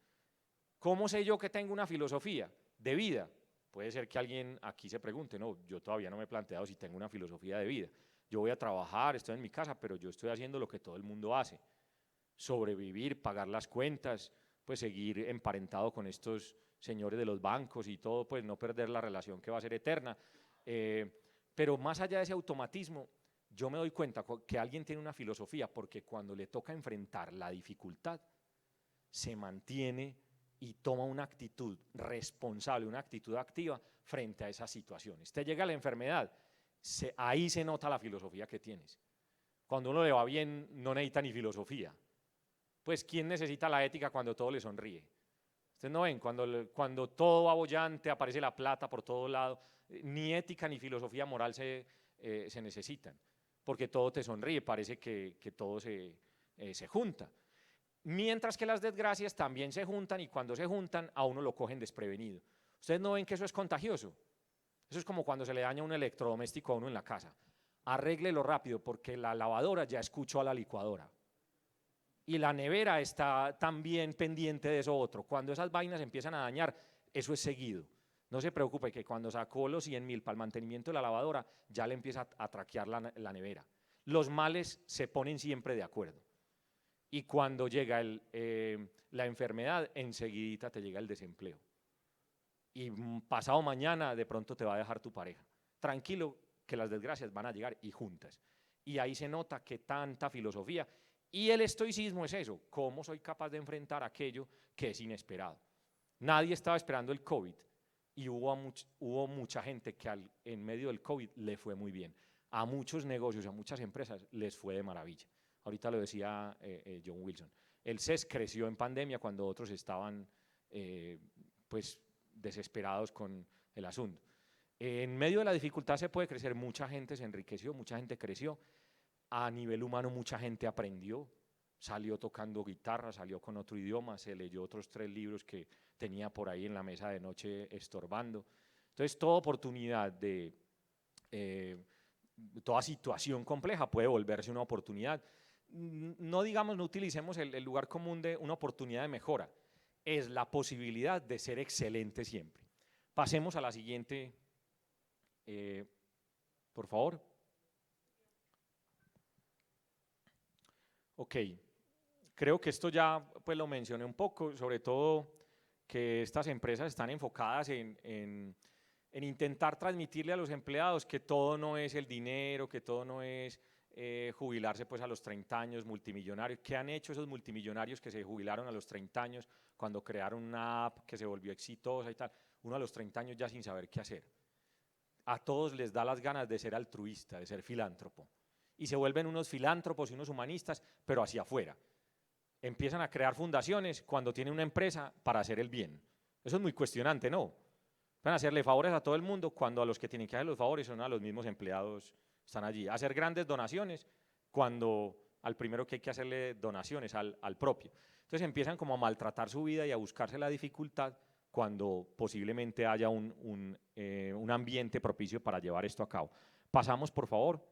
Speaker 5: ¿Cómo sé yo que tengo una filosofía de vida? Puede ser que alguien aquí se pregunte, no, yo todavía no me he planteado si tengo una filosofía de vida. Yo voy a trabajar, estoy en mi casa, pero yo estoy haciendo lo que todo el mundo hace. Sobrevivir, pagar las cuentas, pues seguir emparentado con estos señores de los bancos y todo, pues no perder la relación que va a ser eterna. Pero más allá de ese automatismo, yo me doy cuenta que alguien tiene una filosofía porque cuando le toca enfrentar la dificultad, se mantiene y toma una actitud responsable, una actitud activa frente a esas situaciones. Te llega la enfermedad, ahí se nota la filosofía que tienes. Cuando uno le va bien, no necesita ni filosofía. Pues, ¿quién necesita la ética cuando todo le sonríe? Ustedes no ven, cuando todo va bollante, aparece la plata por todo lado, ni ética ni filosofía moral se necesitan, porque todo te sonríe, parece que todo se junta. Mientras que las desgracias también se juntan, y cuando se juntan a uno lo cogen desprevenido. ¿Ustedes no ven que eso es contagioso? Eso es como cuando se le daña un electrodoméstico a uno en la casa. Arréglelo rápido porque la lavadora ya escuchó a la licuadora. Y la nevera está también pendiente de eso otro. Cuando esas vainas empiezan a dañar, eso es seguido. No se preocupe que cuando sacó los 100.000 para el mantenimiento de la lavadora, ya le empieza a traquear la nevera. Los males se ponen siempre de acuerdo. Y cuando llega la enfermedad, enseguidita te llega el desempleo. Y pasado mañana de pronto te va a dejar tu pareja. Tranquilo que las desgracias van a llegar y juntas. Y ahí se nota que tanta filosofía. Y el estoicismo es eso, cómo soy capaz de enfrentar aquello que es inesperado. Nadie estaba esperando el COVID y hubo mucha gente que en medio del COVID le fue muy bien. A muchos negocios, a muchas empresas les fue de maravilla. Ahorita lo decía John Wilson. El CES creció en pandemia cuando otros estaban pues desesperados con el asunto. En medio de la dificultad se puede crecer, mucha gente se enriqueció, mucha gente creció. A nivel humano mucha gente aprendió, salió tocando guitarra, salió con otro idioma, se leyó otros 3 libros que tenía por ahí en la mesa de noche estorbando. Entonces toda oportunidad toda situación compleja puede volverse una oportunidad. No digamos, no utilicemos el lugar común de una oportunidad de mejora, es la posibilidad de ser excelente siempre. Pasemos a la siguiente, por favor. Ok, creo que esto ya pues lo mencioné un poco, sobre todo que estas empresas están enfocadas en intentar transmitirle a los empleados que todo no es el dinero, que todo no es jubilarse pues a los 30 años, multimillonarios. ¿Qué han hecho esos multimillonarios que se jubilaron a los 30 años cuando crearon una app que se volvió exitosa y tal? Uno a los 30 años ya sin saber qué hacer. A todos les da las ganas de ser altruista, de ser filántropo. Y se vuelven unos filántropos y unos humanistas, pero hacia afuera. Empiezan a crear fundaciones cuando tienen una empresa para hacer el bien. Eso es muy cuestionante, ¿no? Van a hacerle favores a todo el mundo cuando a los que tienen que hacer los favores son a los mismos empleados, están allí. Hacer grandes donaciones cuando al primero que hay que hacerle donaciones al propio. Entonces empiezan como a maltratar su vida y a buscarse la dificultad cuando posiblemente haya un ambiente propicio para llevar esto a cabo. Pasamos, por favor.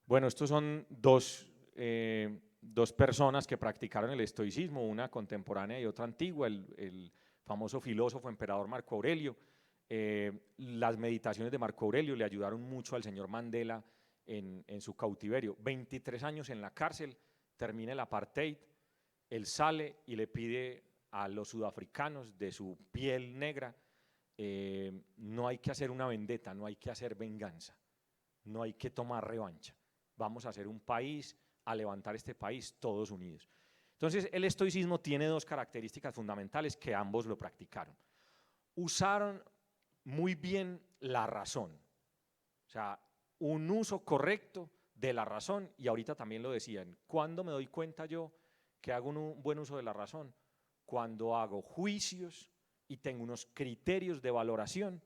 Speaker 5: Bueno, estos son dos personas que practicaron el estoicismo, una contemporánea y otra antigua, el famoso filósofo emperador Marco Aurelio. Las meditaciones de Marco Aurelio le ayudaron mucho al señor Mandela en su cautiverio. 23 años en la cárcel, termina el apartheid, él sale y le pide a los sudafricanos de su piel negra, no hay que hacer una vendetta, no hay que hacer venganza, no hay que tomar revancha. Vamos a hacer un país, a levantar este país todos unidos. Entonces, el estoicismo tiene dos características fundamentales que ambos lo practicaron. Usaron muy bien la razón, o sea, un uso correcto de la razón, y ahorita también lo decían, ¿cuándo me doy cuenta yo que hago un buen uso de la razón? Cuando hago juicios y tengo unos criterios de valoración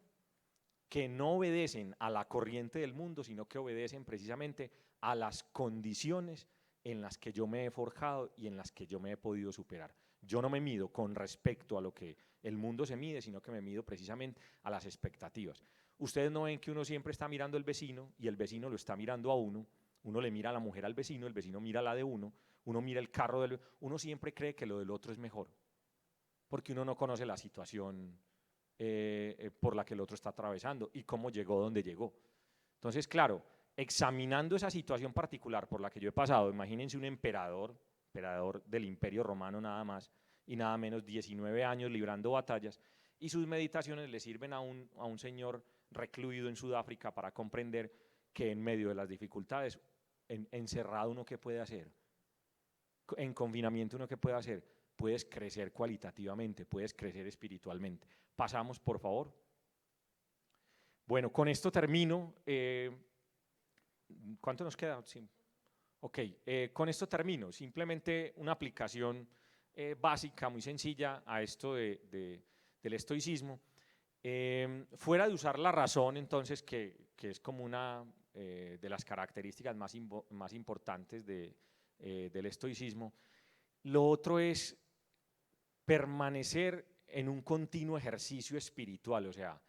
Speaker 5: que no obedecen a la corriente del mundo, sino que obedecen precisamente a las condiciones en las que yo me he forjado y en las que yo me he podido superar. Yo no me mido con respecto a lo que el mundo se mide, sino que me mido precisamente a las expectativas. Ustedes no ven que uno siempre está mirando al vecino y el vecino lo está mirando a uno le mira a la mujer al vecino, el vecino mira la de uno mira el carro del uno siempre cree que lo del otro es mejor, porque uno no conoce la situación por la que el otro está atravesando y cómo llegó donde llegó. Entonces, claro, examinando esa situación particular por la que yo he pasado, imagínense un emperador del Imperio Romano nada más y nada menos, 19 años librando batallas, y sus meditaciones le sirven a un señor recluido en Sudáfrica para comprender que en medio de las dificultades, encerrado uno qué puede hacer, en confinamiento uno qué puede hacer, puedes crecer cualitativamente, puedes crecer espiritualmente. Pasamos, por favor. Bueno, con esto termino. ¿Cuánto nos queda? Sí. Ok, con esto termino. Simplemente una aplicación básica, muy sencilla a esto del estoicismo. Fuera de usar la razón, entonces, que es como una de las características más importantes del estoicismo, lo otro es permanecer en un continuo ejercicio espiritual, o sea,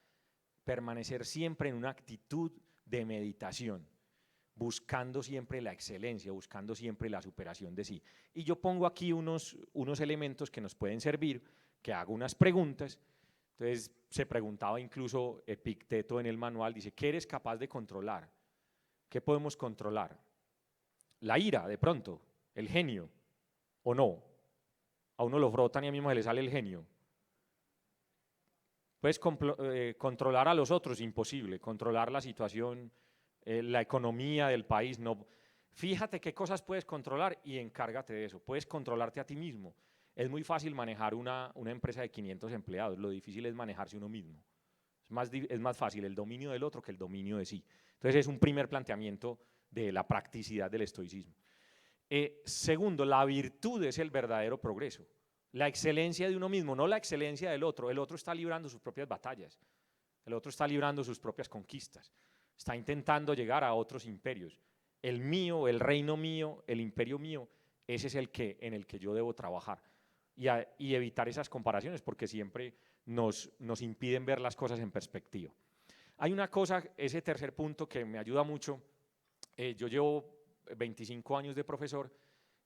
Speaker 5: permanecer siempre en una actitud de meditación, buscando siempre la excelencia, buscando siempre la superación de sí. Y yo pongo aquí unos elementos que nos pueden servir, que hago unas preguntas. Entonces se preguntaba incluso Epicteto en el manual, dice, ¿qué eres capaz de controlar? ¿Qué podemos controlar? La ira, de pronto, el genio, ¿o no? A uno lo frotan y a mí mismo le sale el genio. Puedes controlar a los otros, imposible. Controlar la situación, la economía del país, no. Fíjate qué cosas puedes controlar y encárgate de eso. Puedes controlarte a ti mismo. Es muy fácil manejar una empresa de 500 empleados, lo difícil es manejarse uno mismo. Es más fácil el dominio del otro que el dominio de sí. Entonces es un primer planteamiento de la practicidad del estoicismo. Segundo, la virtud es el verdadero progreso. La excelencia de uno mismo, no la excelencia del otro. El otro está librando sus propias batallas, el otro está librando sus propias conquistas, está intentando llegar a otros imperios. El mío, el reino mío, el imperio mío, ese es en el que yo debo trabajar y evitar esas comparaciones porque siempre nos impiden ver las cosas en perspectiva. Hay una cosa, ese tercer punto que me ayuda mucho, yo llevo 25 años de profesor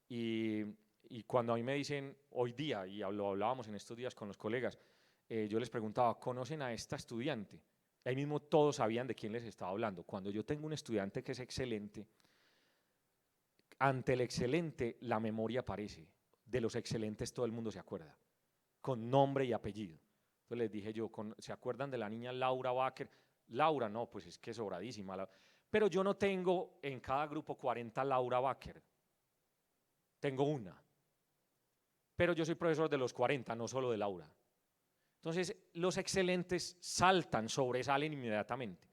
Speaker 5: y cuando a mí me dicen hoy día, y lo hablábamos en estos días con los colegas, yo les preguntaba, ¿conocen a esta estudiante? Ahí mismo todos sabían de quién les estaba hablando. Cuando yo tengo un estudiante que es excelente, ante el excelente la memoria aparece. De los excelentes todo el mundo se acuerda, con nombre y apellido. Entonces les dije yo, ¿se acuerdan de la niña Laura Baker? Laura, no, pues es que es sobradísima. Pero yo no tengo en cada grupo 40 Laura Baker. Tengo una. Pero yo soy profesor de los 40, no solo de Laura. Entonces, los excelentes saltan, sobresalen inmediatamente.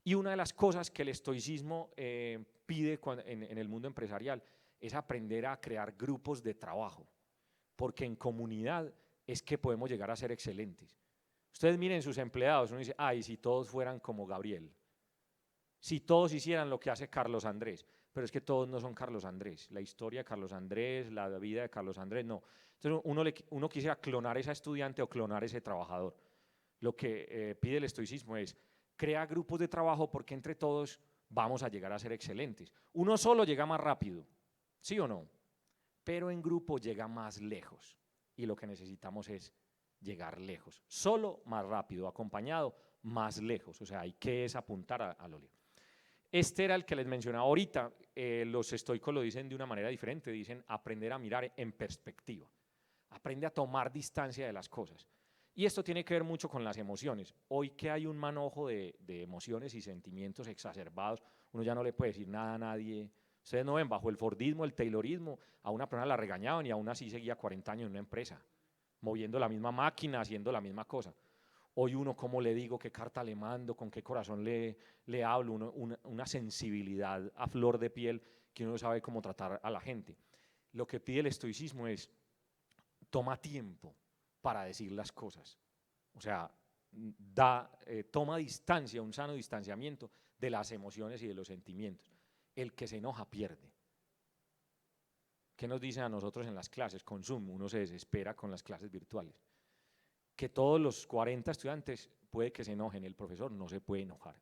Speaker 5: Y una de las cosas que el estoicismo pide en el mundo empresarial es aprender a crear grupos de trabajo, porque en comunidad es que podemos llegar a ser excelentes. Ustedes miren sus empleados, uno dice, ay, si todos fueran como Gabriel, si todos hicieran lo que hace Carlos Andrés, pero es que todos no son Carlos Andrés, la historia de Carlos Andrés, la vida de Carlos Andrés, no. Entonces uno quisiera clonar a ese estudiante o clonar a ese trabajador. Lo que pide el estoicismo es, crea grupos de trabajo porque entre todos vamos a llegar a ser excelentes. Uno solo llega más rápido, ¿sí o no? Pero en grupo llega más lejos y lo que necesitamos es llegar lejos. Solo más rápido, acompañado más lejos, o sea, hay que apuntar a lo lejos. Este era el que les mencionaba ahorita, los estoicos lo dicen de una manera diferente, dicen aprender a mirar en perspectiva, aprende a tomar distancia de las cosas. Y esto tiene que ver mucho con las emociones. Hoy que hay un manojo de emociones y sentimientos exacerbados, uno ya no le puede decir nada a nadie. Ustedes no ven, bajo el Fordismo, el Taylorismo, a una persona la regañaban y aún así seguía 40 años en una empresa, moviendo la misma máquina, haciendo la misma cosa. Hoy uno, ¿cómo le digo? ¿Qué carta le mando? ¿Con qué corazón le hablo? Una sensibilidad a flor de piel que uno no sabe cómo tratar a la gente. Lo que pide el estoicismo es, toma tiempo para decir las cosas. O sea, toma distancia, un sano distanciamiento de las emociones y de los sentimientos. El que se enoja pierde. ¿Qué nos dicen a nosotros en las clases? Consumo, uno se desespera con las clases virtuales. Que todos los 40 estudiantes puede que se enojen, el profesor no se puede enojar.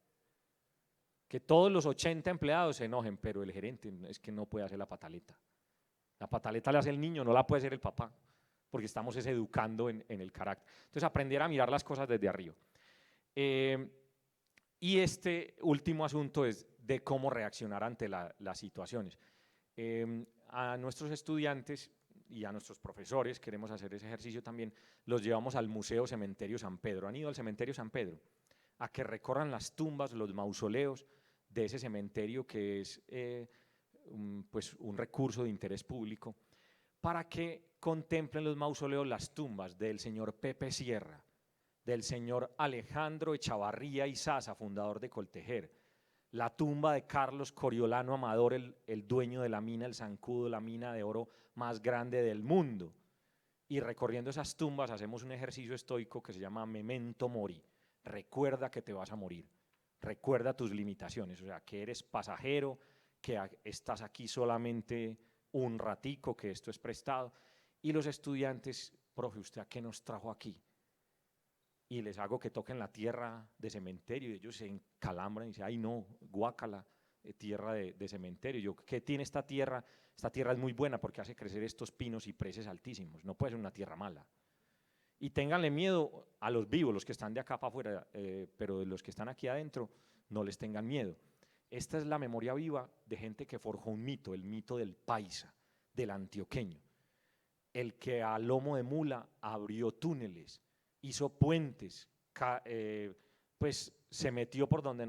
Speaker 5: Que todos los 80 empleados se enojen, pero el gerente es que no puede hacer la pataleta. La pataleta la hace el niño, no la puede hacer el papá, porque estamos educando en el carácter. Entonces, aprender a mirar las cosas desde arriba. Y este último asunto es de cómo reaccionar ante las situaciones. A nuestros estudiantes y a nuestros profesores, queremos hacer ese ejercicio también, los llevamos al Museo Cementerio San Pedro. ¿Han ido al Cementerio San Pedro? A que recorran las tumbas, los mausoleos de ese cementerio que es pues un recurso de interés público, para que contemplen los mausoleos las tumbas del señor Pepe Sierra, del señor Alejandro Echavarría Izaza, fundador de Coltejer, la tumba de Carlos Coriolano Amador, el dueño de la mina El Zancudo, la mina de oro más grande del mundo. Y recorriendo esas tumbas hacemos un ejercicio estoico que se llama Memento Mori. Recuerda que te vas a morir, recuerda tus limitaciones, o sea, que eres pasajero, que estás aquí solamente un ratico, que esto es prestado. Y los estudiantes, profe, ¿usted a qué nos trajo aquí? Y les hago que toquen la tierra de cementerio y ellos se encalambran y dicen, ay no, guácala, tierra de cementerio. Yo, ¿qué tiene esta tierra? Esta tierra es muy buena porque hace crecer estos pinos y cipreses altísimos, no puede ser una tierra mala. Y ténganle miedo a los vivos, los que están de acá para afuera, pero de los que están aquí adentro, no les tengan miedo. Esta es la memoria viva de gente que forjó un mito, el mito del paisa, del antioqueño, el que a lomo de mula abrió túneles, hizo puentes, pues se metió por donde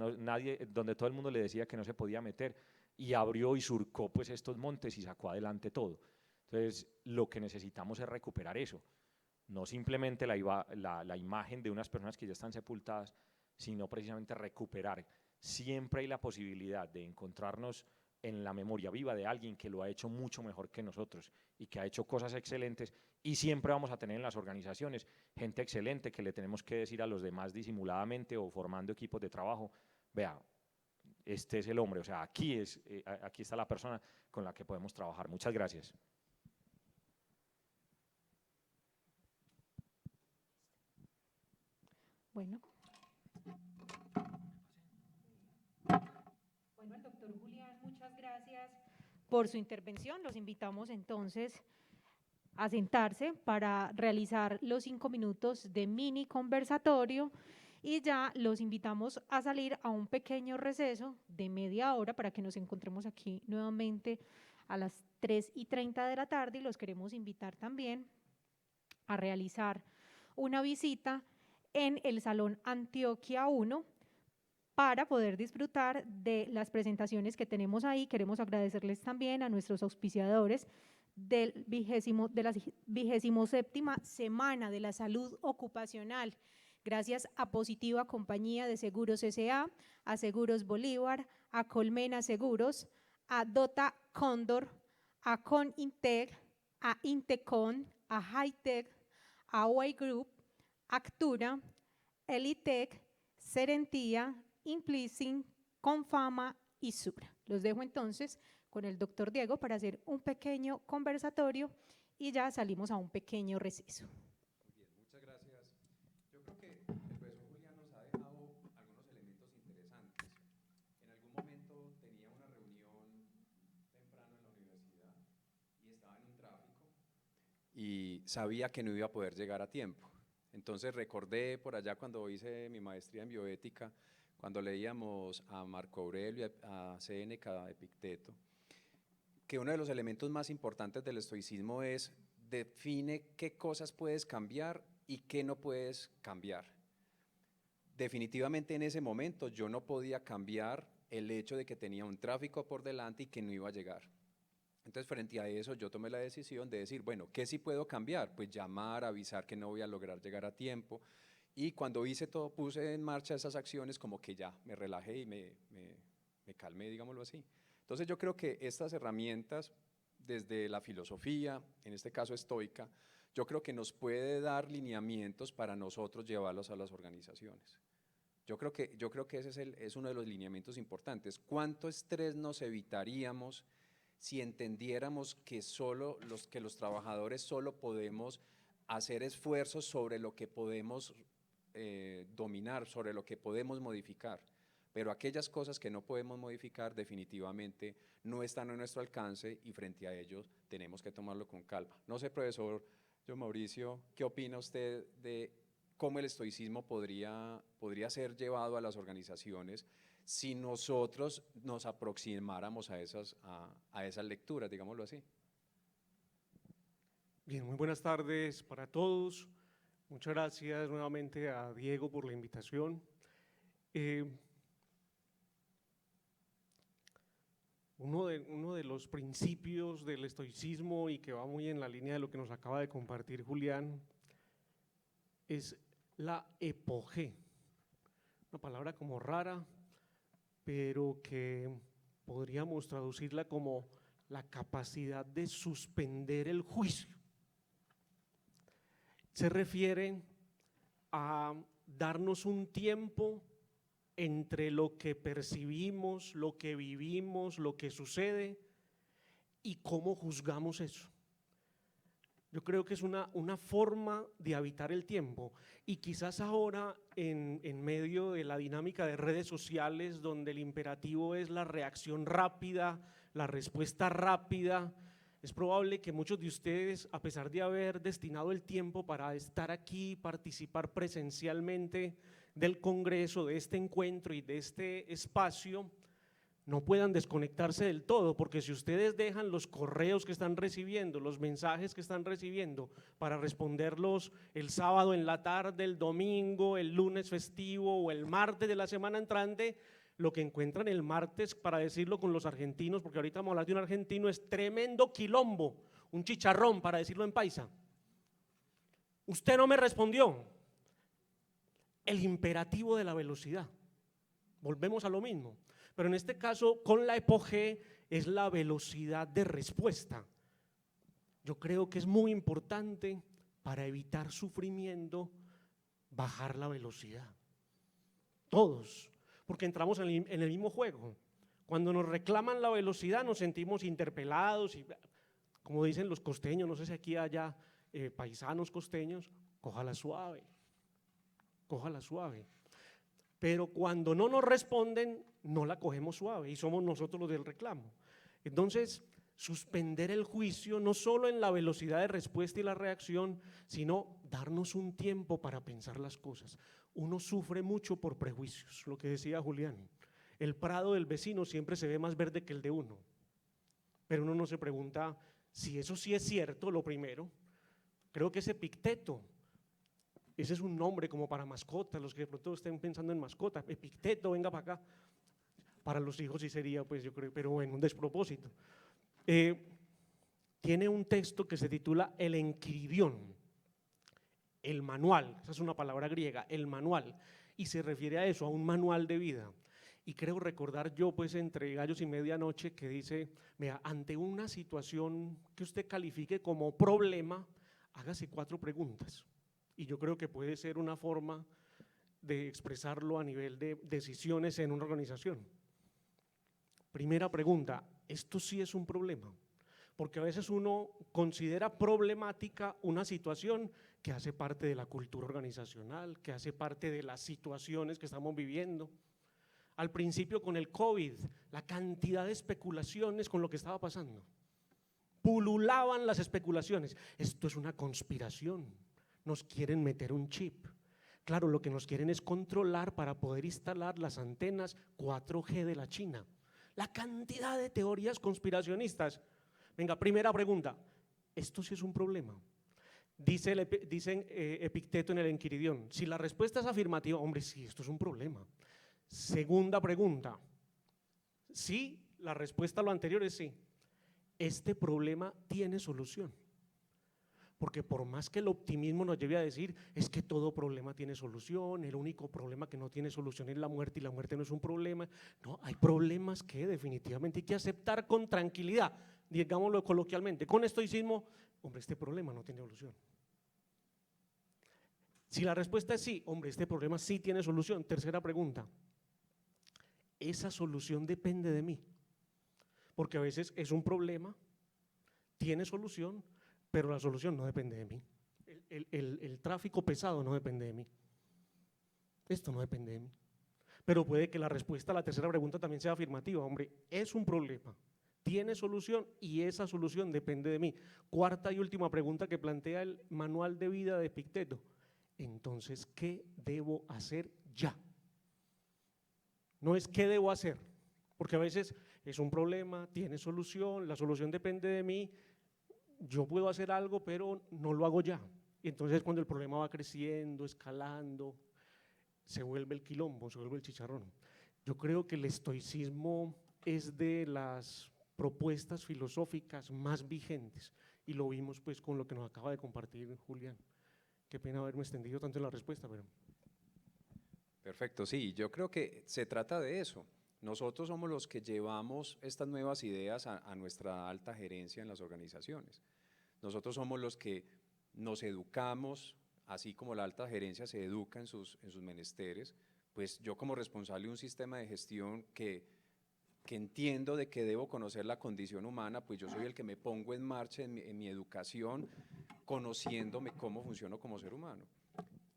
Speaker 5: donde todo el mundo le decía que no se podía meter y abrió y surcó pues estos montes y sacó adelante todo. Entonces lo que necesitamos es recuperar eso, no simplemente la imagen de unas personas que ya están sepultadas, sino precisamente recuperar. Siempre hay la posibilidad de encontrarnos en la memoria viva de alguien que lo ha hecho mucho mejor que nosotros y que ha hecho cosas excelentes, y siempre vamos a tener en las organizaciones gente excelente que le tenemos que decir a los demás disimuladamente o formando equipos de trabajo, vea, este es el hombre, o sea, aquí está la persona con la que podemos trabajar. Muchas gracias.
Speaker 2: Bueno. Bueno, el doctor Julián, muchas gracias por su intervención. Los invitamos entonces a sentarse para realizar los 5 minutos de mini conversatorio y ya los invitamos a salir a un pequeño receso de media hora para que nos encontremos aquí nuevamente a las 3:30 de la tarde, y los queremos invitar también a realizar una visita en el Salón Antioquia 1 para poder disfrutar de las presentaciones que tenemos ahí. Queremos agradecerles también a nuestros auspiciadores de la 27ª Semana de la Salud Ocupacional, gracias a Positiva Compañía de Seguros S.A., a Seguros Bolívar, a Colmena Seguros, a Dota Cóndor, a Conintec, a Intecon, a Hightech, a Way Group, Actura, Elitec, Serentía, Implicing, Confama y Sura. Los dejo entonces con el doctor Diego para hacer un pequeño conversatorio y ya salimos a un pequeño receso.
Speaker 1: Muy bien, muchas gracias. Yo creo que el profesor Julián nos ha dejado algunos elementos interesantes. En algún momento tenía una reunión temprano en la universidad y estaba en un tráfico y sabía que no iba a poder llegar a tiempo. Entonces recordé por allá cuando hice mi maestría en bioética, cuando leíamos a Marco Aurelio, a Séneca, a Epicteto, que uno de los elementos más importantes del estoicismo es define qué cosas puedes cambiar y qué no puedes cambiar. Definitivamente en ese momento yo no podía cambiar el hecho de que tenía un tráfico por delante y que no iba a llegar. Entonces, frente a eso, yo tomé la decisión de decir, bueno, ¿qué sí puedo cambiar? Pues llamar, avisar que no voy a lograr llegar a tiempo. Y cuando hice todo, puse en marcha esas acciones, como que ya me relajé y me calmé, digámoslo así. Entonces, yo creo que estas herramientas, desde la filosofía, en este caso estoica, yo creo que nos puede dar lineamientos para nosotros llevarlos a las organizaciones. Yo creo que ese es uno de los lineamientos importantes. ¿Cuánto estrés nos evitaríamos si entendiéramos que los trabajadores solo podemos hacer esfuerzos sobre lo que podemos dominar, sobre lo que podemos modificar? Pero aquellas cosas que no podemos modificar definitivamente no están a nuestro alcance y frente a ellos tenemos que tomarlo con calma. No sé, profesor yo Mauricio, ¿qué opina usted de cómo el estoicismo podría ser llevado a las organizaciones si nosotros nos aproximáramos a esas lecturas, digámoslo así?
Speaker 6: Bien, muy buenas tardes para todos. Muchas gracias nuevamente a Diego por la invitación. Uno de los principios del estoicismo, y que va muy en la línea de lo que nos acaba de compartir Julián, es la epogé. Una palabra como rara, pero que podríamos traducirla como la capacidad de suspender el juicio. Se refiere a darnos un tiempo entre lo que percibimos, lo que vivimos, lo que sucede y cómo juzgamos eso. Yo creo que es una forma de habitar el tiempo, y quizás ahora en medio de la dinámica de redes sociales, donde el imperativo es la reacción rápida, la respuesta rápida, es probable que muchos de ustedes, a pesar de haber destinado el tiempo para estar aquí, participar presencialmente del congreso, de este encuentro y de este espacio, no puedan desconectarse del todo, porque si ustedes dejan los correos que están recibiendo, los mensajes que están recibiendo para responderlos el sábado en la tarde, el domingo, el lunes festivo o el martes de la semana entrante, lo que encuentran el martes, para decirlo con los argentinos, porque ahorita vamos a hablar de un argentino, es tremendo quilombo, un chicharrón, para decirlo en paisa. Usted no me respondió. El imperativo de la velocidad. Volvemos a lo mismo. Pero en este caso, con la epogé, es la velocidad de respuesta. Yo creo que es muy importante, para evitar sufrimiento, bajar la velocidad. Todos, porque entramos en el mismo juego. Cuando nos reclaman la velocidad nos sentimos interpelados y, como dicen los costeños, no sé si aquí haya paisanos costeños, cójala suave, cójala suave. Pero cuando no nos responden, no la cogemos suave y somos nosotros los del reclamo. Entonces, suspender el juicio, no solo en la velocidad de respuesta y la reacción, sino darnos un tiempo para pensar las cosas. Uno sufre mucho por prejuicios, lo que decía Julián. El prado del vecino siempre se ve más verde que el de uno, pero uno no se pregunta si eso sí es cierto. Lo primero, creo que ese Epicteto, ese es un nombre como para mascotas, los que de pronto estén pensando en mascotas, Epicteto, venga para acá. Para los hijos sí sería, pues yo creo, pero bueno, un despropósito. Tiene un texto que se titula El Enquiridión, el manual, esa es una palabra griega, el manual, y se refiere a eso, a un manual de vida. Y creo recordar yo, pues entre gallos y medianoche, que dice, vea, ante una situación que usted califique como problema, hágase 4 preguntas. Y yo creo que puede ser una forma de expresarlo a nivel de decisiones en una organización. Primera pregunta, ¿esto sí es un problema? Porque a veces uno considera problemática una situación que hace parte de la cultura organizacional, que hace parte de las situaciones que estamos viviendo. Al principio con el COVID, la cantidad de especulaciones con lo que estaba pasando. Pululaban las especulaciones. Esto es una conspiración, nos quieren meter un chip. Claro, lo que nos quieren es controlar para poder instalar las antenas 4G de la China. La cantidad de teorías conspiracionistas. Venga, primera pregunta, ¿esto sí es un problema? Dicen Epicteto en el Enquiridión, si la respuesta es afirmativa, hombre, sí, esto es un problema. Segunda pregunta, sí, la respuesta a lo anterior es sí, este problema tiene solución. Porque por más que el optimismo nos lleve a decir, es que todo problema tiene solución, el único problema que no tiene solución es la muerte y la muerte no es un problema. No, hay problemas que definitivamente hay que aceptar con tranquilidad, digámoslo coloquialmente, con estoicismo, hombre, este problema no tiene solución. Si la respuesta es sí, hombre, este problema sí tiene solución. Tercera pregunta, esa solución depende de mí, porque a veces es un problema, tiene solución, pero la solución no depende de mí. El tráfico pesado no depende de mí. Esto no depende de mí. Pero puede que la respuesta a la tercera pregunta también sea afirmativa. Hombre, es un problema, tiene solución y esa solución depende de mí. Cuarta y última pregunta que plantea el manual de vida de Epicteto. Entonces, ¿qué debo hacer ya? No es qué debo hacer, porque a veces es un problema, tiene solución, la solución depende de mí. Yo puedo hacer algo, pero no lo hago ya. Y entonces cuando el problema va creciendo, escalando, se vuelve el quilombo, se vuelve el chicharrón. Yo creo que el estoicismo es de las propuestas filosóficas más vigentes y lo vimos pues con lo que nos acaba de compartir Julián. Qué pena haberme extendido tanto en la respuesta, pero…
Speaker 1: Perfecto, sí, yo creo que se trata de eso. Nosotros somos los que llevamos estas nuevas ideas a nuestra alta gerencia en las organizaciones. Nosotros somos los que nos educamos, así como la alta gerencia se educa en sus menesteres, pues yo como responsable de un sistema de gestión que entiendo de que debo conocer la condición humana, pues yo soy el que me pongo en marcha en mi educación, conociéndome cómo funciono como ser humano.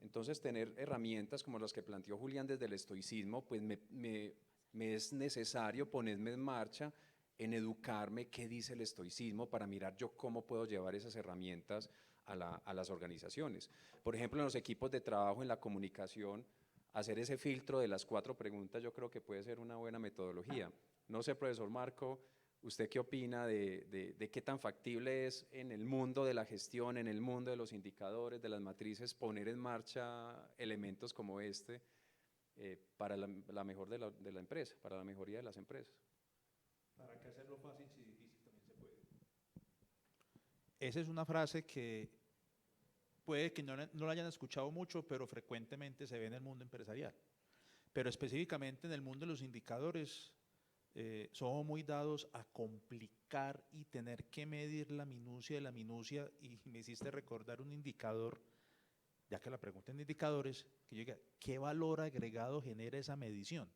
Speaker 1: Entonces, tener herramientas como las que planteó Julián desde el estoicismo, pues me es necesario ponerme en marcha en educarme qué dice el estoicismo para mirar yo cómo puedo llevar esas herramientas a las organizaciones. Por ejemplo, en los equipos de trabajo, en la comunicación, hacer ese filtro de las 4 preguntas yo creo que puede ser una buena metodología. No sé, profesor Marco, ¿usted qué opina de qué tan factible es en el mundo de la gestión, en el mundo de los indicadores, de las matrices, poner en marcha elementos como este para la mejor de la empresa, para la mejoría de las empresas?
Speaker 4: ¿Para qué hacerlo fácil si difícil también se puede? Esa es una frase que puede que no la hayan escuchado mucho, pero frecuentemente se ve en el mundo empresarial. Pero específicamente en el mundo de los indicadores, somos muy dados a complicar y tener que medir la minucia de la minucia, y me hiciste recordar un indicador, ya que la pregunta en indicadores, que yo diga, ¿qué valor agregado genera esa medición?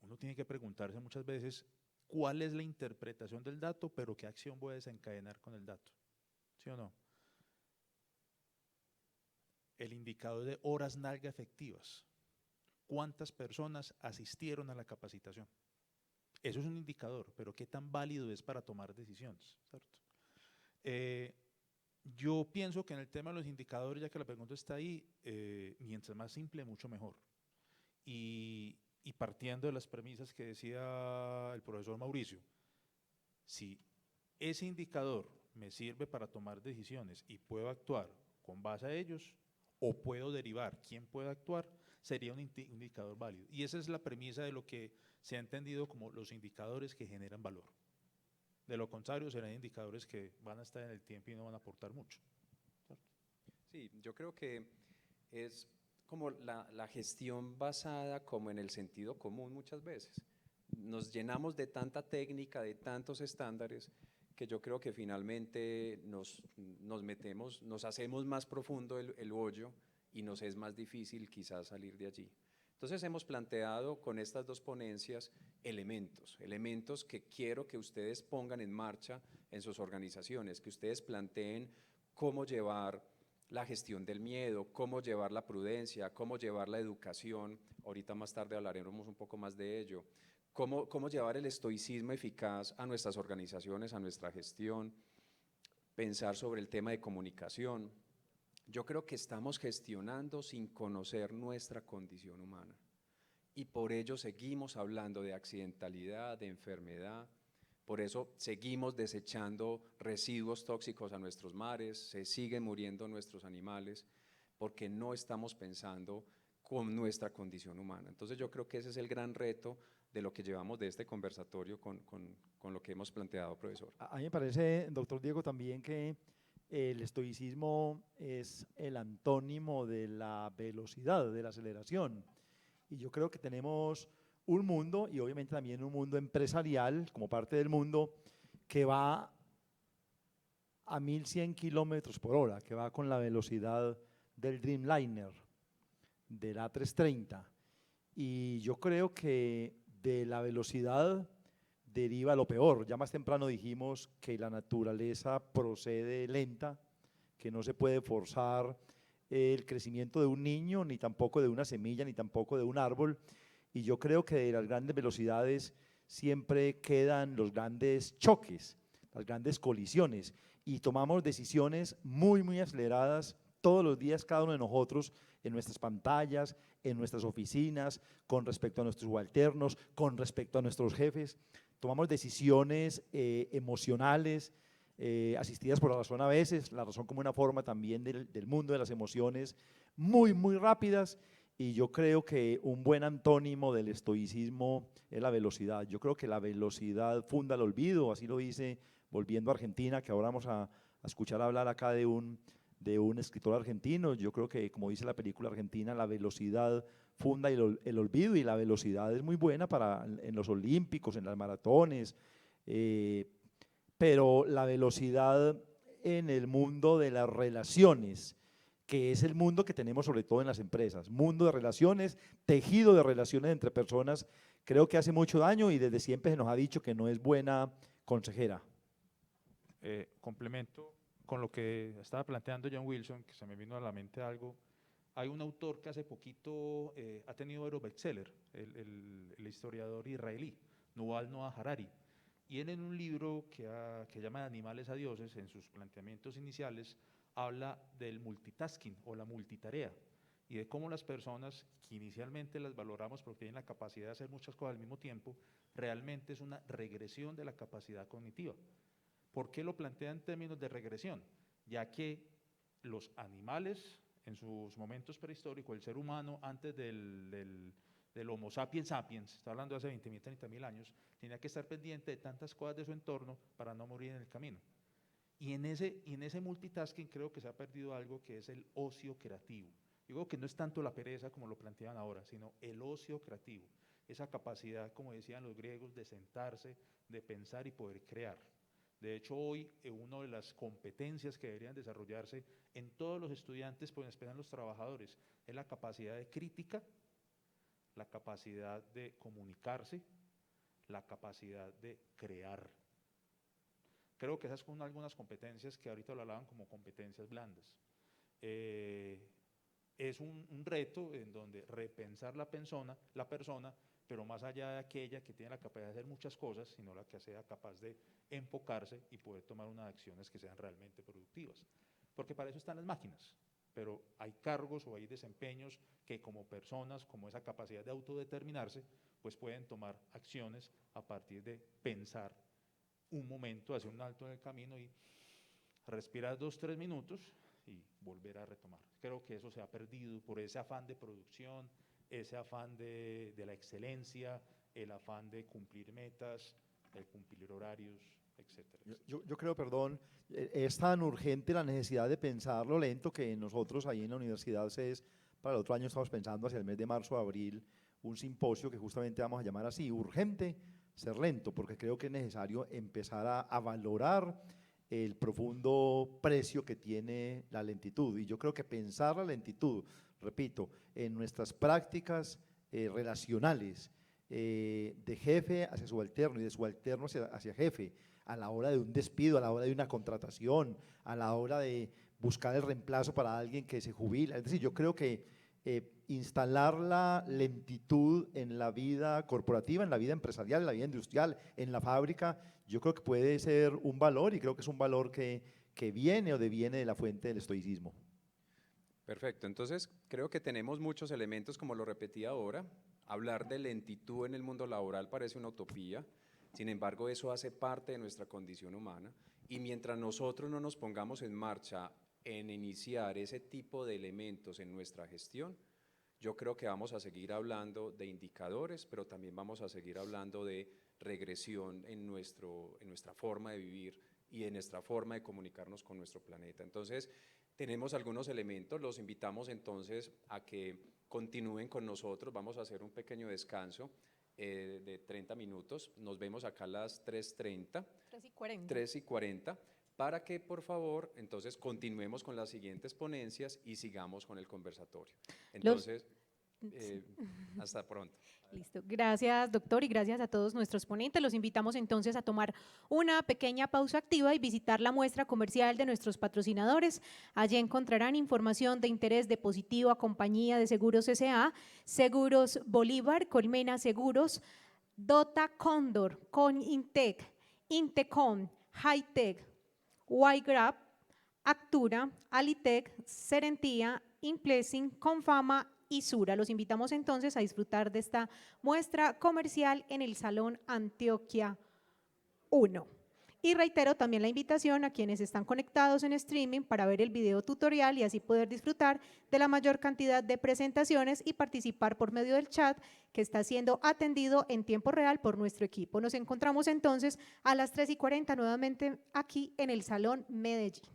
Speaker 4: Uno tiene que preguntarse muchas veces cuál es la interpretación del dato, pero qué acción voy a desencadenar con el dato, ¿sí o no? El indicador de horas nalga efectivas. ¿Cuántas personas asistieron a la capacitación? Eso es un indicador, pero ¿qué tan válido es para tomar decisiones? ¿Cierto? Yo pienso que en el tema de los indicadores, ya que la pregunta está ahí, mientras más simple, mucho mejor. Y partiendo de las premisas que decía el profesor Mauricio, si ese indicador me sirve para tomar decisiones y puedo actuar con base a ellos, o puedo derivar quién puede actuar, sería un indicador válido. Y esa es la premisa de lo que se ha entendido como los indicadores que generan valor. De lo contrario, serán indicadores que van a estar en el tiempo y no van a aportar mucho. ¿Cierto?
Speaker 1: Sí, yo creo que es como la gestión basada como en el sentido común muchas veces. Nos llenamos de tanta técnica, de tantos estándares, que yo creo que finalmente nos metemos, nos hacemos más profundo el hoyo y nos es más difícil quizás salir de allí. Entonces hemos planteado con estas dos ponencias elementos que quiero que ustedes pongan en marcha en sus organizaciones, que ustedes planteen cómo llevar la gestión del miedo, cómo llevar la prudencia, cómo llevar la educación, ahorita más tarde hablaremos un poco más de ello, cómo llevar el estoicismo eficaz a nuestras organizaciones, a nuestra gestión, pensar sobre el tema de comunicación. Yo creo que estamos gestionando sin conocer nuestra condición humana y por ello seguimos hablando de accidentalidad, de enfermedad, por eso seguimos desechando residuos tóxicos a nuestros mares, se siguen muriendo nuestros animales, porque no estamos pensando con nuestra condición humana. Entonces yo creo que ese es el gran reto de lo que llevamos de este conversatorio con lo que hemos planteado, profesor.
Speaker 3: A mí me parece, doctor Diego, también que el estoicismo es el antónimo de la velocidad, de la aceleración. Y yo creo que tenemos un mundo, y obviamente también un mundo empresarial, como parte del mundo, que va a 1100 kilómetros por hora, que va con la velocidad del Dreamliner, del A330. Y yo creo que de la velocidad deriva lo peor. Ya más temprano dijimos que la naturaleza procede lenta, que no se puede forzar el crecimiento de un niño, ni tampoco de una semilla, ni tampoco de un árbol. Y yo creo que de las grandes velocidades siempre quedan los grandes choques, las grandes colisiones, y tomamos decisiones muy, muy aceleradas todos los días cada uno de nosotros, en nuestras pantallas, en nuestras oficinas, con respecto a nuestros subalternos, con respecto a nuestros jefes. Tomamos decisiones emocionales, asistidas por la razón a veces, la razón como una forma también del mundo de las emociones, muy, muy rápidas, y yo creo que un buen antónimo del estoicismo es la velocidad. Yo creo que la velocidad funda el olvido, así lo dice, volviendo a Argentina, que ahora vamos a escuchar hablar acá de un escritor argentino. Yo creo que, como dice la película argentina, la velocidad funda el olvido, y la velocidad es muy buena en los olímpicos, en las maratones, pero la velocidad en el mundo de las relaciones, que es el mundo que tenemos sobre todo en las empresas, mundo de relaciones, tejido de relaciones entre personas, creo que hace mucho daño y desde siempre se nos ha dicho que no es buena consejera.
Speaker 4: Complemento con lo que estaba planteando John Wilson, que se me vino a la mente algo. Hay un autor que hace poquito ha tenido varios bestsellers, el historiador israelí, Yuval Noah Harari, y él en un libro que llama Animales a dioses, en sus planteamientos iniciales, habla del multitasking o la multitarea, y de cómo las personas que inicialmente las valoramos porque tienen la capacidad de hacer muchas cosas al mismo tiempo, realmente es una regresión de la capacidad cognitiva. ¿Por qué lo plantea en términos de regresión? Ya que los animales, en sus momentos prehistóricos, el ser humano antes del Homo sapiens sapiens, está hablando de hace 20.000, 30.000 años, tenía que estar pendiente de tantas cosas de su entorno para no morir en el camino. Y en ese multitasking creo que se ha perdido algo que es el ocio creativo. Digo que no es tanto la pereza como lo plantean ahora, sino el ocio creativo, esa capacidad, como decían los griegos, de sentarse, de pensar y poder crear. De hecho, hoy una de las competencias que deberían desarrollarse en todos los estudiantes, pues esperan los trabajadores, es la capacidad de crítica, la capacidad de comunicarse, la capacidad de crear. Creo que esas son algunas competencias que ahorita lo hablaban como competencias blandas. Es un reto en donde repensar la persona pero más allá de aquella que tiene la capacidad de hacer muchas cosas, sino la que sea capaz de enfocarse y poder tomar unas acciones que sean realmente productivas. Porque para eso están las máquinas, pero hay cargos o hay desempeños que como personas, como esa capacidad de autodeterminarse, pues pueden tomar acciones a partir de pensar un momento, hacer un alto en el camino y respirar 2 o 3 minutos y volver a retomar. Creo que eso se ha perdido por ese afán de producción, ese afán de la excelencia, el afán de cumplir metas, de cumplir horarios, etcétera.
Speaker 3: Yo creo, perdón, es tan urgente la necesidad de pensarlo lento que nosotros ahí en la Universidad CES, para el otro año estamos pensando hacia el mes de marzo o abril, un simposio que justamente vamos a llamar así, urgente, ser lento, porque creo que es necesario empezar a valorar el profundo precio que tiene la lentitud. Y yo creo que pensar la lentitud, repito, en nuestras prácticas relacionales, de jefe hacia subalterno y de subalterno hacia jefe, a la hora de un despido, a la hora de una contratación, a la hora de buscar el reemplazo para alguien que se jubila. Es decir, yo creo que instalar la lentitud en la vida corporativa, en la vida empresarial, en la vida industrial, en la fábrica, yo creo que puede ser un valor y creo que es un valor que viene o deviene de la fuente del estoicismo.
Speaker 1: Perfecto, entonces creo que tenemos muchos elementos, como lo repetí ahora. Hablar de lentitud en el mundo laboral parece una utopía, sin embargo eso hace parte de nuestra condición humana y mientras nosotros no nos pongamos en marcha en iniciar ese tipo de elementos en nuestra gestión, yo creo que vamos a seguir hablando de indicadores, pero también vamos a seguir hablando de regresión en nuestra forma de vivir y en nuestra forma de comunicarnos con nuestro planeta. Entonces, tenemos algunos elementos, los invitamos entonces a que continúen con nosotros, vamos a hacer un pequeño descanso de 30 minutos, nos vemos acá a las 3:30.
Speaker 2: 3:40.
Speaker 1: 3:40, para que por favor entonces continuemos con las siguientes ponencias y sigamos con el conversatorio. Entonces, hasta pronto.
Speaker 2: Listo. Gracias, doctor, y gracias a todos nuestros ponentes. Los invitamos entonces a tomar una pequeña pausa activa y visitar la muestra comercial de nuestros patrocinadores. Allí encontrarán información de interés de Positiva, Compañía de Seguros S.A., Seguros Bolívar, Colmena Seguros, Dota Cóndor, Cointec, Intecom, Hightech, YGrab, Actura, Alitec, Serentía, Implesing, Confama y Sura. Los invitamos entonces a disfrutar de esta muestra comercial en el Salón Antioquia 1. Y reitero también la invitación a quienes están conectados en streaming para ver el video tutorial y así poder disfrutar de la mayor cantidad de presentaciones y participar por medio del chat que está siendo atendido en tiempo real por nuestro equipo. Nos encontramos entonces a las 3:40 nuevamente aquí en el Salón Medellín.